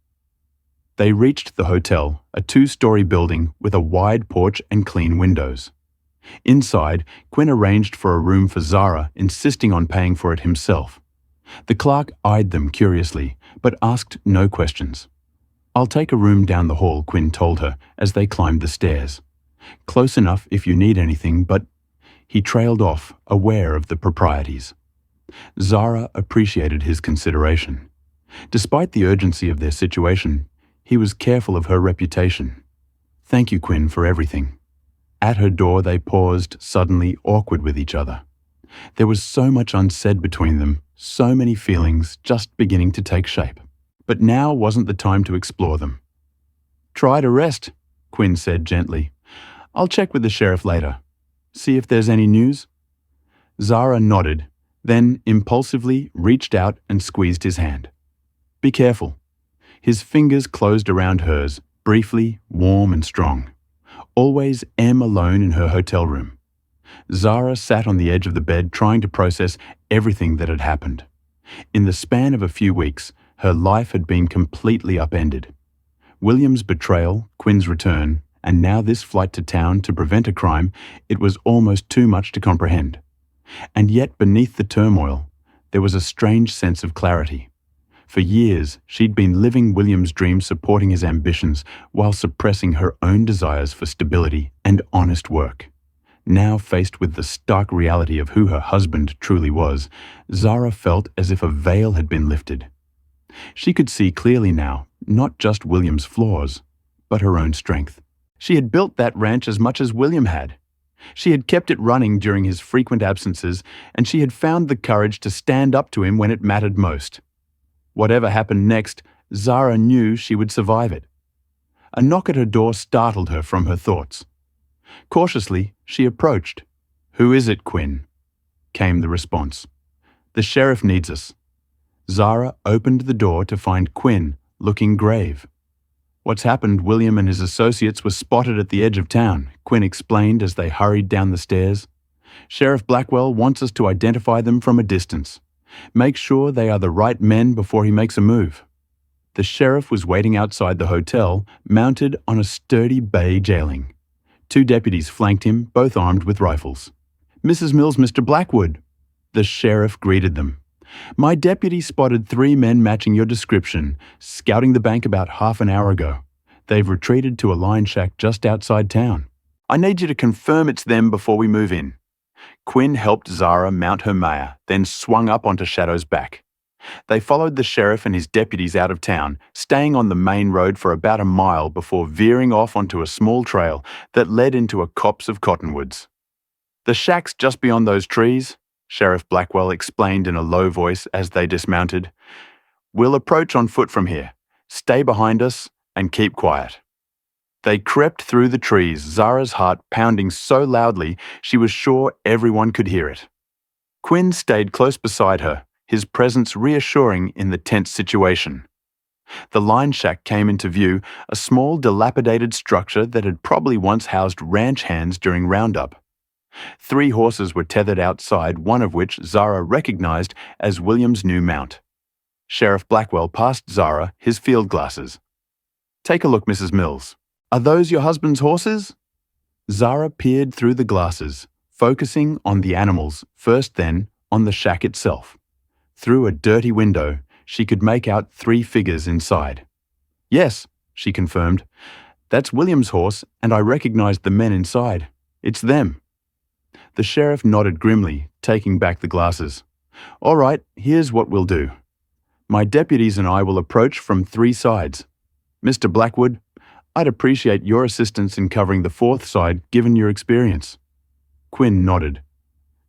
They reached the hotel, a 2-story building with a wide porch and clean windows. Inside, Quinn arranged for a room for Zara, insisting on paying for it himself. The clerk eyed them curiously, but asked no questions. "I'll take a room down the hall," Quinn told her as they climbed the stairs. "Close enough if you need anything, but—" He trailed off, aware of the proprieties. Zara appreciated his consideration. Despite the urgency of their situation, he was careful of her reputation. "Thank you, Quinn, for everything." At her door they paused, suddenly awkward with each other. There was so much unsaid between them, so many feelings just beginning to take shape. But now wasn't the time to explore them. "Try to rest," Quinn said gently. "I'll check with the sheriff later. See if there's any news." Zara nodded, then impulsively reached out and squeezed his hand. "Be careful." His fingers closed around hers, briefly, warm and strong. Always Em alone in her hotel room. Zara sat on the edge of the bed trying to process everything that had happened. In the span of a few weeks, her life had been completely upended. William's betrayal, Quinn's return, and now this flight to town to prevent a crime, it was almost too much to comprehend. And yet beneath the turmoil, there was a strange sense of clarity. For years, she'd been living William's dream, supporting his ambitions while suppressing her own desires for stability and honest work. Now faced with the stark reality of who her husband truly was, Zara felt as if a veil had been lifted. She could see clearly now, not just William's flaws, but her own strength. She had built that ranch as much as William had. She had kept it running during his frequent absences, and she had found the courage to stand up to him when it mattered most. Whatever happened next, Zara knew she would survive it. A knock at her door startled her from her thoughts. Cautiously, she approached. "Who is it, Quinn?" came the response. "The sheriff needs us." Zara opened the door to find Quinn, looking grave. "What's happened? William and his associates were spotted at the edge of town," Quinn explained as they hurried down the stairs. "Sheriff Blackwell wants us to identify them from a distance. Make sure they are the right men before he makes a move." The sheriff was waiting outside the hotel, mounted on a sturdy bay jailing. 2 deputies flanked him, both armed with rifles. "Mrs. Mills, Mr. Blackwood." The sheriff greeted them. "My deputy spotted 3 men matching your description, scouting the bank about half an hour ago. They've retreated to a line shack just outside town. I need you to confirm it's them before we move in." Quinn helped Zara mount her mare, then swung up onto Shadow's back. They followed the sheriff and his deputies out of town, staying on the main road for about a mile before veering off onto a small trail that led into a copse of cottonwoods. "The shack's just beyond those trees," Sheriff Blackwell explained in a low voice as they dismounted. "We'll approach on foot from here. Stay behind us and keep quiet." They crept through the trees, Zara's heart pounding so loudly she was sure everyone could hear it. Quinn stayed close beside her, his presence reassuring in the tense situation. The line shack came into view, a small dilapidated structure that had probably once housed ranch hands during roundup. 3 horses were tethered outside, one of which Zara recognized as William's new mount. Sheriff Blackwell passed Zara his field glasses. "Take a look, Mrs. Mills. Are those your husband's horses?" Zara peered through the glasses, focusing on the animals first, then on the shack itself. Through a dirty window, she could make out 3 figures inside. "Yes," she confirmed. "That's William's horse, and I recognized the men inside. It's them." The sheriff nodded grimly, taking back the glasses. "All right, here's what we'll do. My deputies and I will approach from 3 sides. Mr. Blackwood, I'd appreciate your assistance in covering the 4th side, given your experience." Quinn nodded.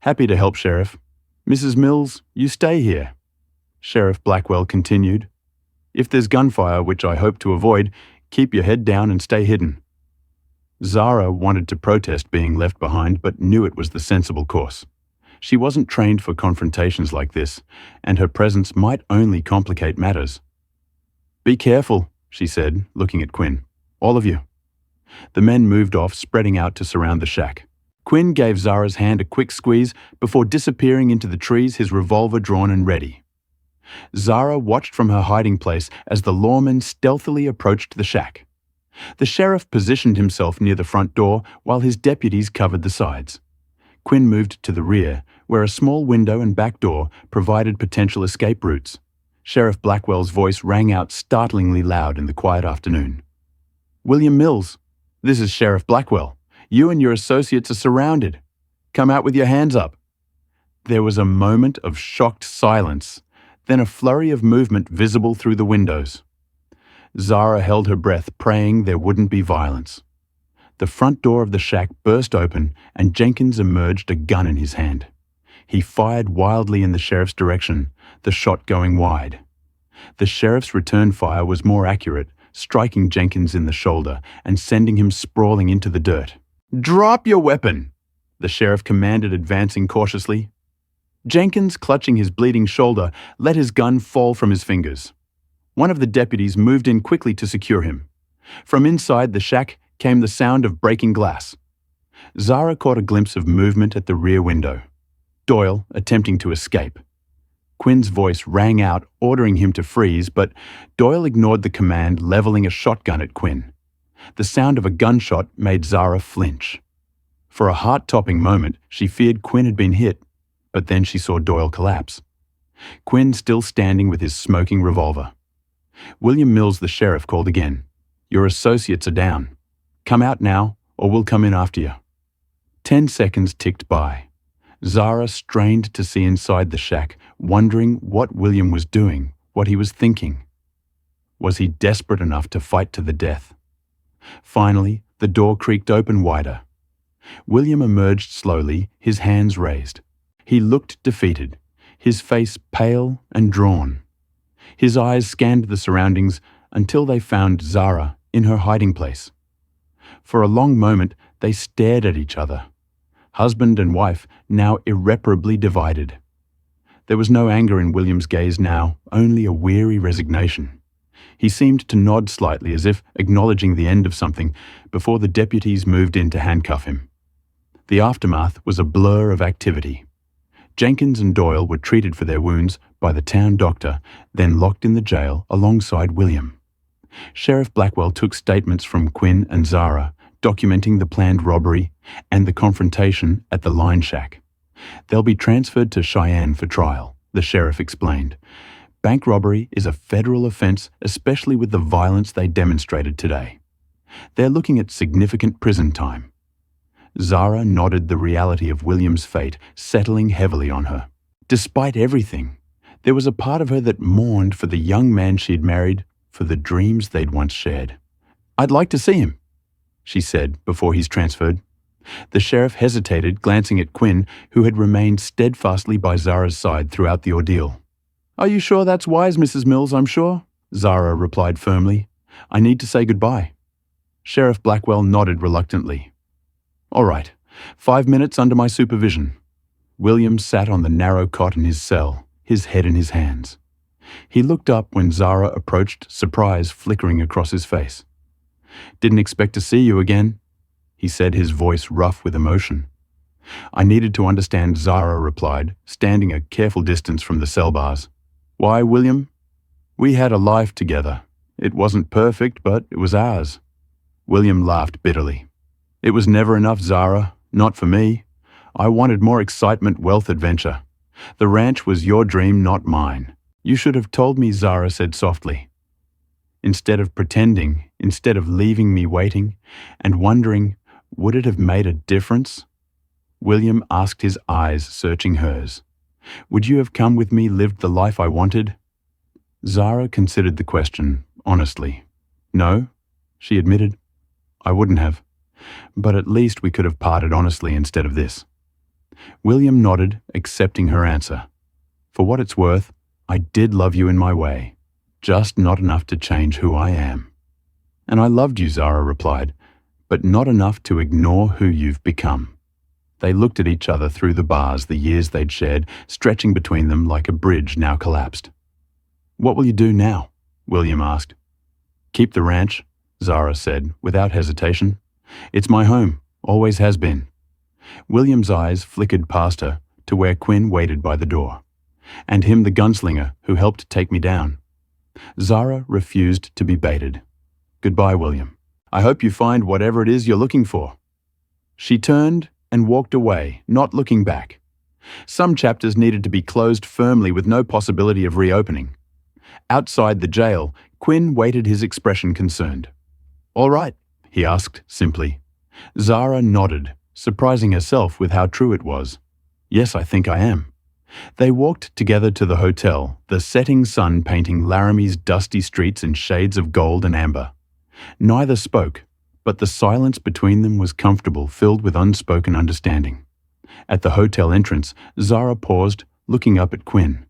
"Happy to help, Sheriff. Mrs. Mills, you stay here." Sheriff Blackwell continued. "If there's gunfire, which I hope to avoid, keep your head down and stay hidden." Zara wanted to protest being left behind, but knew it was the sensible course. She wasn't trained for confrontations like this, and her presence might only complicate matters. "Be careful," she said, looking at Quinn. "All of you." The men moved off, spreading out to surround the shack. Quinn gave Zara's hand a quick squeeze before disappearing into the trees, his revolver drawn and ready. Zara watched from her hiding place as the lawmen stealthily approached the shack. The sheriff positioned himself near the front door while his deputies covered the sides. Quinn moved to the rear, where a small window and back door provided potential escape routes. Sheriff Blackwell's voice rang out startlingly loud in the quiet afternoon. "William Mills, this is Sheriff Blackwell. You and your associates are surrounded. Come out with your hands up." There was a moment of shocked silence, then a flurry of movement visible through the windows. Zara held her breath, praying there wouldn't be violence. The front door of the shack burst open, and Jenkins emerged, a gun in his hand. He fired wildly in the sheriff's direction, the shot going wide. The sheriff's return fire was more accurate, striking Jenkins in the shoulder and sending him sprawling into the dirt. "Drop your weapon!" the sheriff commanded, advancing cautiously. Jenkins, clutching his bleeding shoulder, let his gun fall from his fingers. One of the deputies moved in quickly to secure him. From inside the shack came the sound of breaking glass. Zara caught a glimpse of movement at the rear window. Doyle attempting to escape. Quinn's voice rang out, ordering him to freeze, but Doyle ignored the command, leveling a shotgun at Quinn. The sound of a gunshot made Zara flinch. For a heart-topping moment, she feared Quinn had been hit, but then she saw Doyle collapse. Quinn still standing with his smoking revolver. William Mills, the sheriff, called again. "Your associates are down. Come out now, or we'll come in after you." 10 seconds ticked by. Zara strained to see inside the shack, wondering what William was doing, what he was thinking. Was he desperate enough to fight to the death? Finally, the door creaked open wider. William emerged slowly, his hands raised. He looked defeated, his face pale and drawn. His eyes scanned the surroundings until they found Zara in her hiding place. For a long moment, they stared at each other. Husband and wife, now irreparably divided. There was no anger in William's gaze now, only a weary resignation. He seemed to nod slightly, as if acknowledging the end of something, before the deputies moved in to handcuff him. The aftermath was a blur of activity. Jenkins and Doyle were treated for their wounds by the town doctor, then locked in the jail alongside William. Sheriff Blackwell took statements from Quinn and Zara, documenting the planned robbery and the confrontation at the line shack. "They'll be transferred to Cheyenne for trial," the sheriff explained. "Bank robbery is a federal offense, especially with the violence they demonstrated today. They're looking at significant prison time." Zara nodded, the reality of William's fate settling heavily on her. Despite everything, there was a part of her that mourned for the young man she'd married, for the dreams they'd once shared. "I'd like to see him," she said before he's transferred. The sheriff hesitated, glancing at Quinn, who had remained steadfastly by Zara's side throughout the ordeal. "Are you sure that's wise, Mrs. Mills? I'm sure," Zara replied firmly. "I need to say goodbye." Sheriff Blackwell nodded reluctantly. "All right, 5 minutes under my supervision." William sat on the narrow cot in his cell, his head in his hands. He looked up when Zara approached, surprise flickering across his face. "Didn't expect to see you again," he said, his voice rough with emotion. "I needed to understand," Zara replied, standing a careful distance from the cell bars. "Why, William?" We had a life together. It wasn't perfect, but it was ours. William laughed bitterly. It was never enough, Zara. Not for me. I wanted more excitement, wealth, adventure. The ranch was your dream, not mine. You should have told me, Zara said softly. Instead of pretending, instead of leaving me waiting and wondering, would it have made a difference? William asked, his eyes searching hers. Would you have come with me, lived the life I wanted? Zara considered the question, honestly. No, she admitted. I wouldn't have. But at least we could have parted honestly instead of this. William nodded, accepting her answer. For what it's worth, I did love you in my way, just not enough to change who I am. And I loved you, Zara replied, but not enough to ignore who you've become. They looked at each other through the bars the years they'd shared, stretching between them like a bridge now collapsed. What will you do now? William asked. Keep the ranch, Zara said, without hesitation. It's my home, always has been. William's eyes flickered past her to where Quinn waited by the door, and him the gunslinger who helped take me down. Zara refused to be baited. Goodbye, William. I hope you find whatever it is you're looking for. She turned and walked away, not looking back. Some chapters needed to be closed firmly with no possibility of reopening. Outside the jail, Quinn waited, his expression concerned. All right, he asked simply. Zara nodded, surprising herself with how true it was. Yes, I think I am. They walked together to the hotel, the setting sun painting Laramie's dusty streets in shades of gold and amber. Neither spoke, but the silence between them was comfortable, filled with unspoken understanding. At the hotel entrance, Zara paused, looking up at Quinn.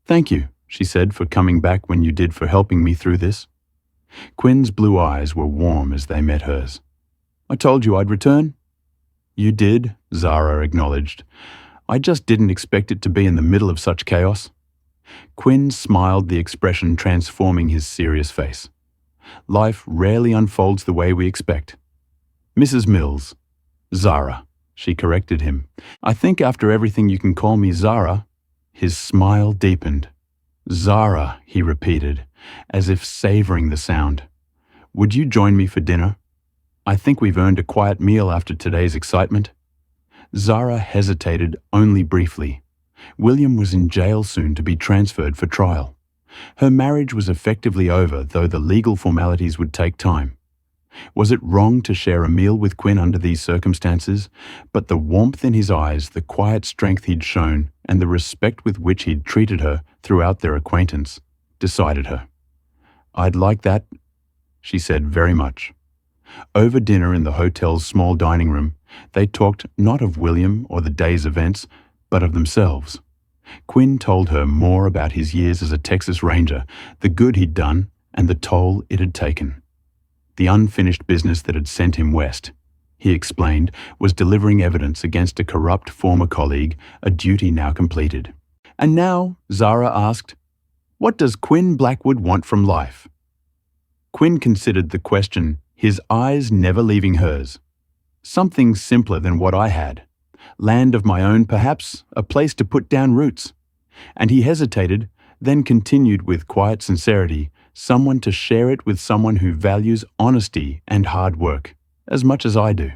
Thank you, she said, for coming back when you did, for helping me through this. Quinn's blue eyes were warm as they met hers. I told you I'd return. You did, Zara acknowledged. I just didn't expect it to be in the middle of such chaos. Quinn smiled, the expression transforming his serious face. Life rarely unfolds the way we expect. Mrs. Mills. Zara, she corrected him. I think after everything you can call me Zara. His smile deepened. Zara, he repeated, as if savoring the sound. Would you join me for dinner? I think we've earned a quiet meal after today's excitement. Zara hesitated only briefly. William was in jail soon to be transferred for trial. Her marriage was effectively over, though the legal formalities would take time. Was it wrong to share a meal with Quinn under these circumstances? But the warmth in his eyes, the quiet strength he'd shown, and the respect with which he'd treated her throughout their acquaintance, decided her. I'd like that, she said, very much. Over dinner in the hotel's small dining room, they talked not of William or the day's events, but of themselves. Quinn told her more about his years as a Texas Ranger, the good he'd done, and the toll it had taken. The unfinished business that had sent him west, he explained, was delivering evidence against a corrupt former colleague, a duty now completed. And now, Zara asked, what does Quinn Blackwood want from life? Quinn considered the question, his eyes never leaving hers. Something simpler than what I had. Land of my own, perhaps, a place to put down roots. And he hesitated, then continued with quiet sincerity, someone to share it with, someone who values honesty and hard work, as much as I do.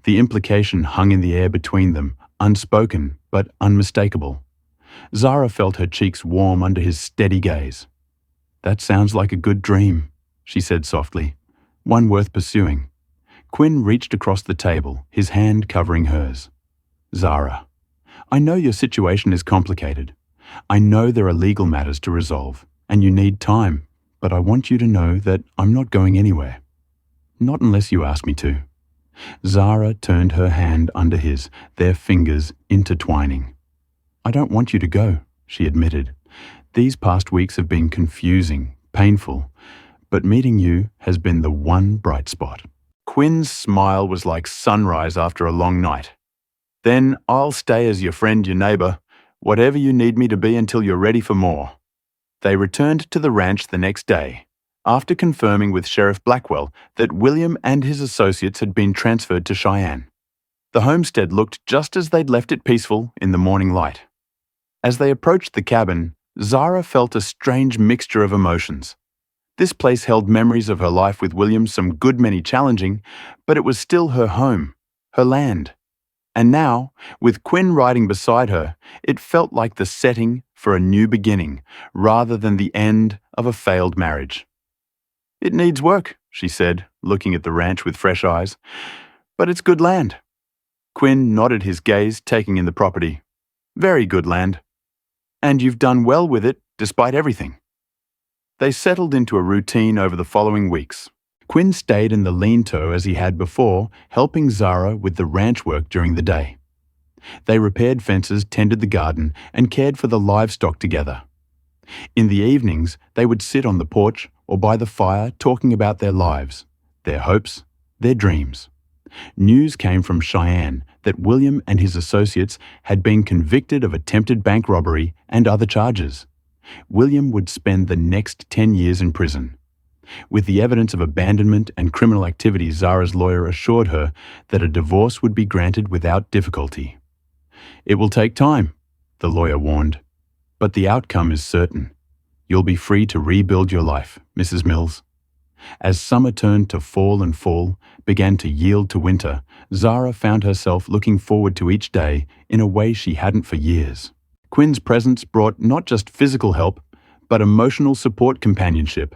The implication hung in the air between them, unspoken but unmistakable. Zara felt her cheeks warm under his steady gaze. That sounds like a good dream, she said softly, one worth pursuing. Quinn reached across the table, his hand covering hers. Zara, I know your situation is complicated. I know there are legal matters to resolve, and you need time, but I want you to know that I'm not going anywhere. Not unless you ask me to. Zara turned her hand under his, their fingers intertwining. I don't want you to go, she admitted. These past weeks have been confusing, painful, but meeting you has been the one bright spot. Quinn's smile was like sunrise after a long night. Then I'll stay as your friend, your neighbor, whatever you need me to be until you're ready for more. They returned to the ranch the next day, after confirming with Sheriff Blackwell that William and his associates had been transferred to Cheyenne. The homestead looked just as they'd left it, peaceful in the morning light. As they approached the cabin, Zara felt a strange mixture of emotions. This place held memories of her life with William, some good many challenging, but it was still her home, her land. And now, with Quinn riding beside her, it felt like the setting for a new beginning, rather than the end of a failed marriage. "It needs work," she said, looking at the ranch with fresh eyes. "But it's good land." Quinn nodded his gaze, taking in the property. "Very good land. And you've done well with it, despite everything." They settled into a routine over the following weeks. Quinn stayed in the lean-to as he had before, helping Zara with the ranch work during the day. They repaired fences, tended the garden, and cared for the livestock together. In the evenings, they would sit on the porch or by the fire talking about their lives, their hopes, their dreams. News came from Cheyenne that William and his associates had been convicted of attempted bank robbery and other charges. William would spend the next 10 years in prison. With the evidence of abandonment and criminal activity, Zara's lawyer assured her that a divorce would be granted without difficulty. "It will take time," the lawyer warned, "but the outcome is certain. You'll be free to rebuild your life, Mrs. Mills." As summer turned to fall and fall began to yield to winter, Zara found herself looking forward to each day in a way she hadn't for years. Quinn's presence brought not just physical help, but emotional support, companionship,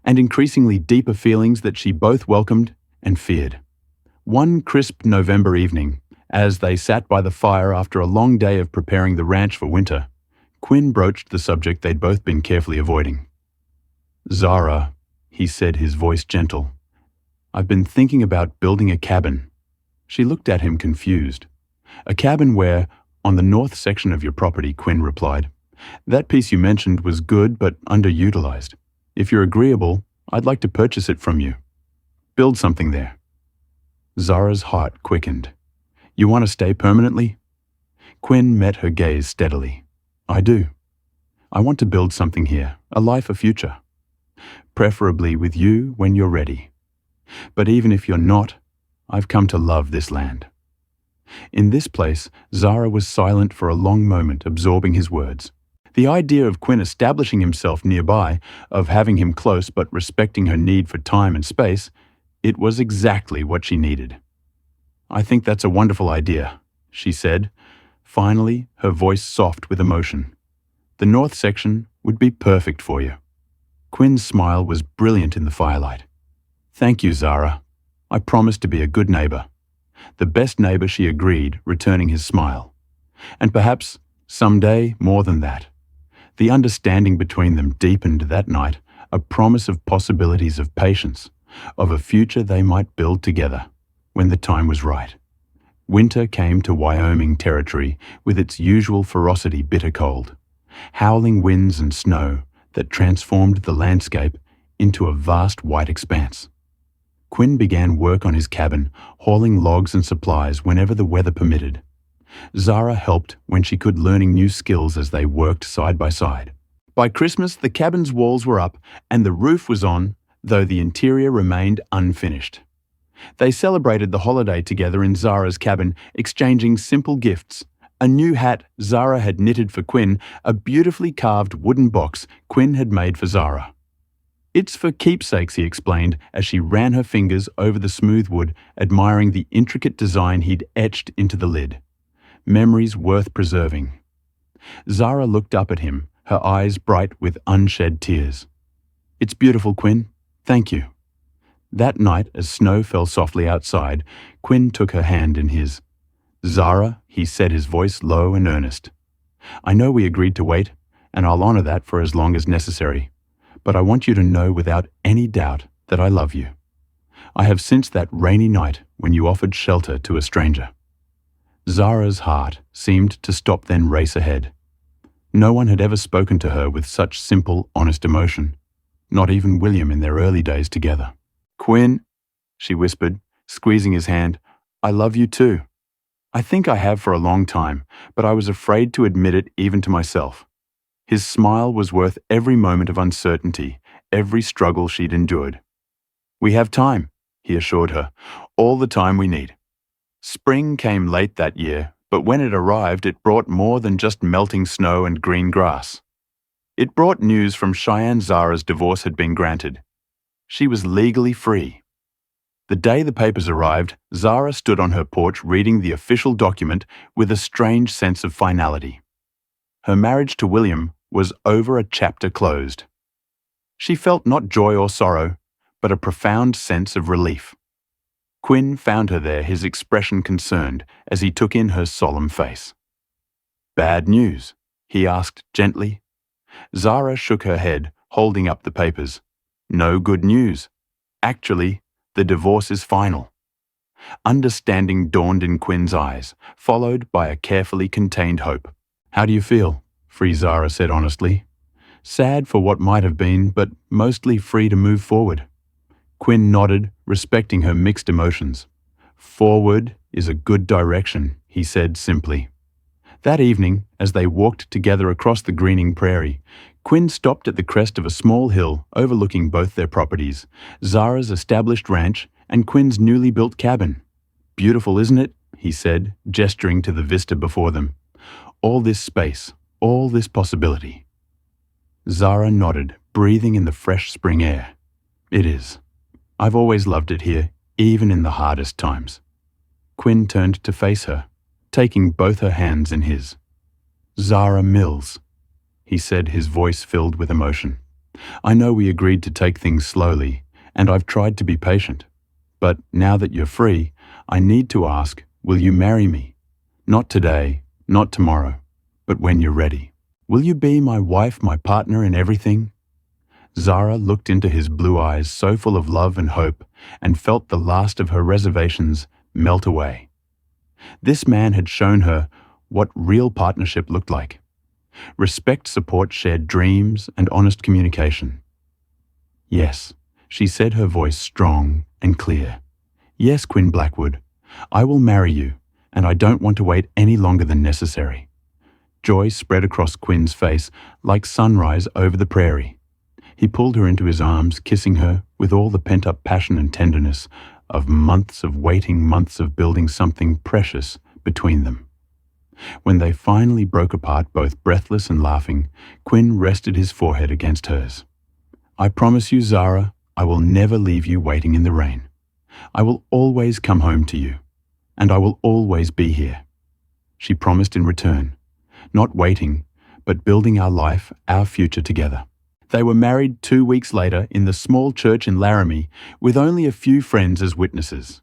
and increasingly deeper feelings that she both welcomed and feared. One crisp November evening, as they sat by the fire after a long day of preparing the ranch for winter, Quinn broached the subject they'd both been carefully avoiding. "Zara," he said, his voice gentle, "I've been thinking about building a cabin." She looked at him confused. "A cabin where, on the north section of your property," Quinn replied. "That piece you mentioned was good but underutilized. If you're agreeable, I'd like to purchase it from you. Build something there." Zara's heart quickened. "You want to stay permanently?" Quinn met her gaze steadily. "I do. I want to build something here, a life, a future. Preferably with you when you're ready. But even if you're not, I've come to love this land." In this place, Zara was silent for a long moment, absorbing his words. The idea of Quinn establishing himself nearby, of having him close but respecting her need for time and space, it was exactly what she needed. "I think that's a wonderful idea," she said, finally, her voice soft with emotion. "The north section would be perfect for you." Quinn's smile was brilliant in the firelight. "Thank you, Zara. I promise to be a good neighbor." The best neighbor, she agreed, returning his smile. "And perhaps, someday, more than that." The understanding between them deepened that night, a promise of possibilities, of patience, of a future they might build together, when the time was right. Winter came to Wyoming territory with its usual ferocity, bitter cold, howling winds and snow that transformed the landscape into a vast white expanse. Quinn began work on his cabin, hauling logs and supplies whenever the weather permitted. Zara helped when she could, learning new skills as they worked side by side. By Christmas, the cabin's walls were up and the roof was on, though the interior remained unfinished. They celebrated the holiday together in Zara's cabin, exchanging simple gifts. A new hat Zara had knitted for Quinn, a beautifully carved wooden box Quinn had made for Zara. "It's for keepsakes," he explained as she ran her fingers over the smooth wood, admiring the intricate design he'd etched into the lid. Memories worth preserving. Zara looked up at him, her eyes bright with unshed tears. "It's beautiful, Quinn. Thank you." That night, as snow fell softly outside, Quinn took her hand in his. "Zara," he said, his voice low and earnest, "I know we agreed to wait, and I'll honor that for as long as necessary. But I want you to know without any doubt that I love you. I have since that rainy night when you offered shelter to a stranger." Zara's heart seemed to stop, then race ahead. No one had ever spoken to her with such simple, honest emotion, not even William in their early days together. "Quinn," she whispered, squeezing his hand, "I love you too. I think I have for a long time, but I was afraid to admit it even to myself." His smile was worth every moment of uncertainty, every struggle she'd endured. "We have time," he assured her, "all the time we need." Spring came late that year, but when it arrived, it brought more than just melting snow and green grass. It brought news from Cheyenne Zara's divorce had been granted. She was legally free. The day the papers arrived, Zara stood on her porch reading the official document with a strange sense of finality. Her marriage to William was over, a chapter closed. She felt not joy or sorrow, but a profound sense of relief. Quinn found her there, his expression concerned, as he took in her solemn face. "Bad news?" he asked gently. Zara shook her head, holding up the papers. "No good news. Actually, the divorce is final." Understanding dawned in Quinn's eyes, followed by a carefully contained hope. "How do you feel?" Free Zara said honestly. "Sad for what might have been, but mostly free to move forward." Quinn nodded, respecting her mixed emotions. "Forward is a good direction," he said simply. That evening, as they walked together across the greening prairie, Quinn stopped at the crest of a small hill overlooking both their properties, Zara's established ranch and Quinn's newly built cabin. "Beautiful, isn't it?" he said, gesturing to the vista before them. "All this space, all this possibility." Zara nodded, breathing in the fresh spring air. "It is. I've always loved it here, even in the hardest times." Quinn turned to face her, taking both her hands in his. "Zara Mills," he said, his voice filled with emotion. "I know we agreed to take things slowly, and I've tried to be patient. But now that you're free, I need to ask, will you marry me? Not today, not tomorrow, but when you're ready. Will you be my wife, my partner in everything?" Zara looked into his blue eyes so full of love and hope, and felt the last of her reservations melt away. This man had shown her what real partnership looked like. Respect, support, shared dreams, and honest communication. "Yes," she said, her voice strong and clear. "Yes, Quinn Blackwood, I will marry you, and I don't want to wait any longer than necessary." Joy spread across Quinn's face like sunrise over the prairie. He pulled her into his arms, kissing her with all the pent-up passion and tenderness of months of waiting, months of building something precious between them. When they finally broke apart, both breathless and laughing, Quinn rested his forehead against hers. "I promise you, Zara, I will never leave you waiting in the rain. I will always come home to you, and I will always be here," she promised in return, not waiting, but building our life, our future together. They were married 2 weeks later in the small church in Laramie, with only a few friends as witnesses.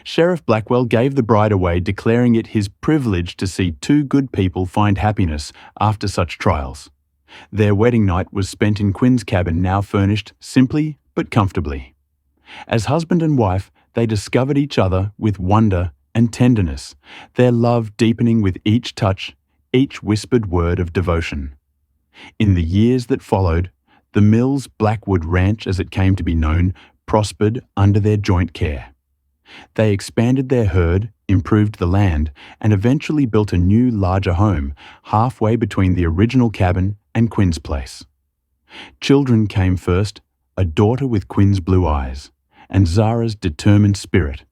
Sheriff Blackwell gave the bride away, declaring it his privilege to see two good people find happiness after such trials. Their wedding night was spent in Quinn's cabin, now furnished simply but comfortably. As husband and wife, they discovered each other with wonder and tenderness, their love deepening with each touch, each whispered word of devotion. In the years that followed, the Mills Blackwood Ranch, as it came to be known, prospered under their joint care. They expanded their herd, improved the land, and eventually built a new, larger home, halfway between the original cabin and Quinn's place. Children came first, a daughter with Quinn's blue eyes, and Zara's determined spirit,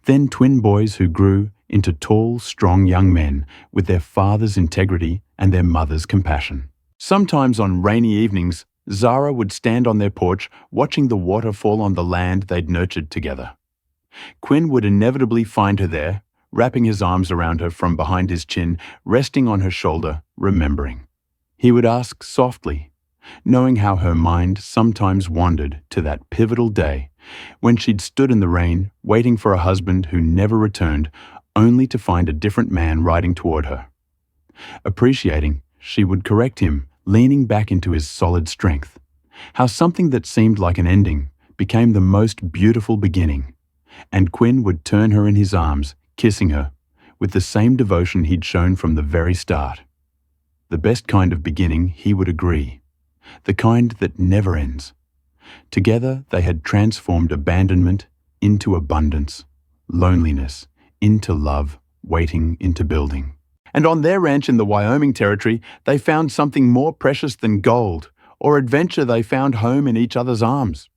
then twin boys who grew into tall, strong young men with their father's integrity and their mother's compassion. Sometimes on rainy evenings, Zara would stand on their porch watching the water fall on the land they'd nurtured together. Quinn would inevitably find her there, wrapping his arms around her from behind his chin, resting on her shoulder, remembering. He would ask softly, knowing how her mind sometimes wandered to that pivotal day when she'd stood in the rain, waiting for a husband who never returned, only to find a different man riding toward her. Appreciating, she would correct him, leaning back into his solid strength. How something that seemed like an ending became the most beautiful beginning. And Quinn would turn her in his arms, kissing her, with the same devotion he'd shown from the very start. The best kind of beginning, he would agree. The kind that never ends. Together they had transformed abandonment into abundance, loneliness into love, waiting into building. And on their ranch in the Wyoming Territory, they found something more precious than gold, or adventure. They found home in each other's arms.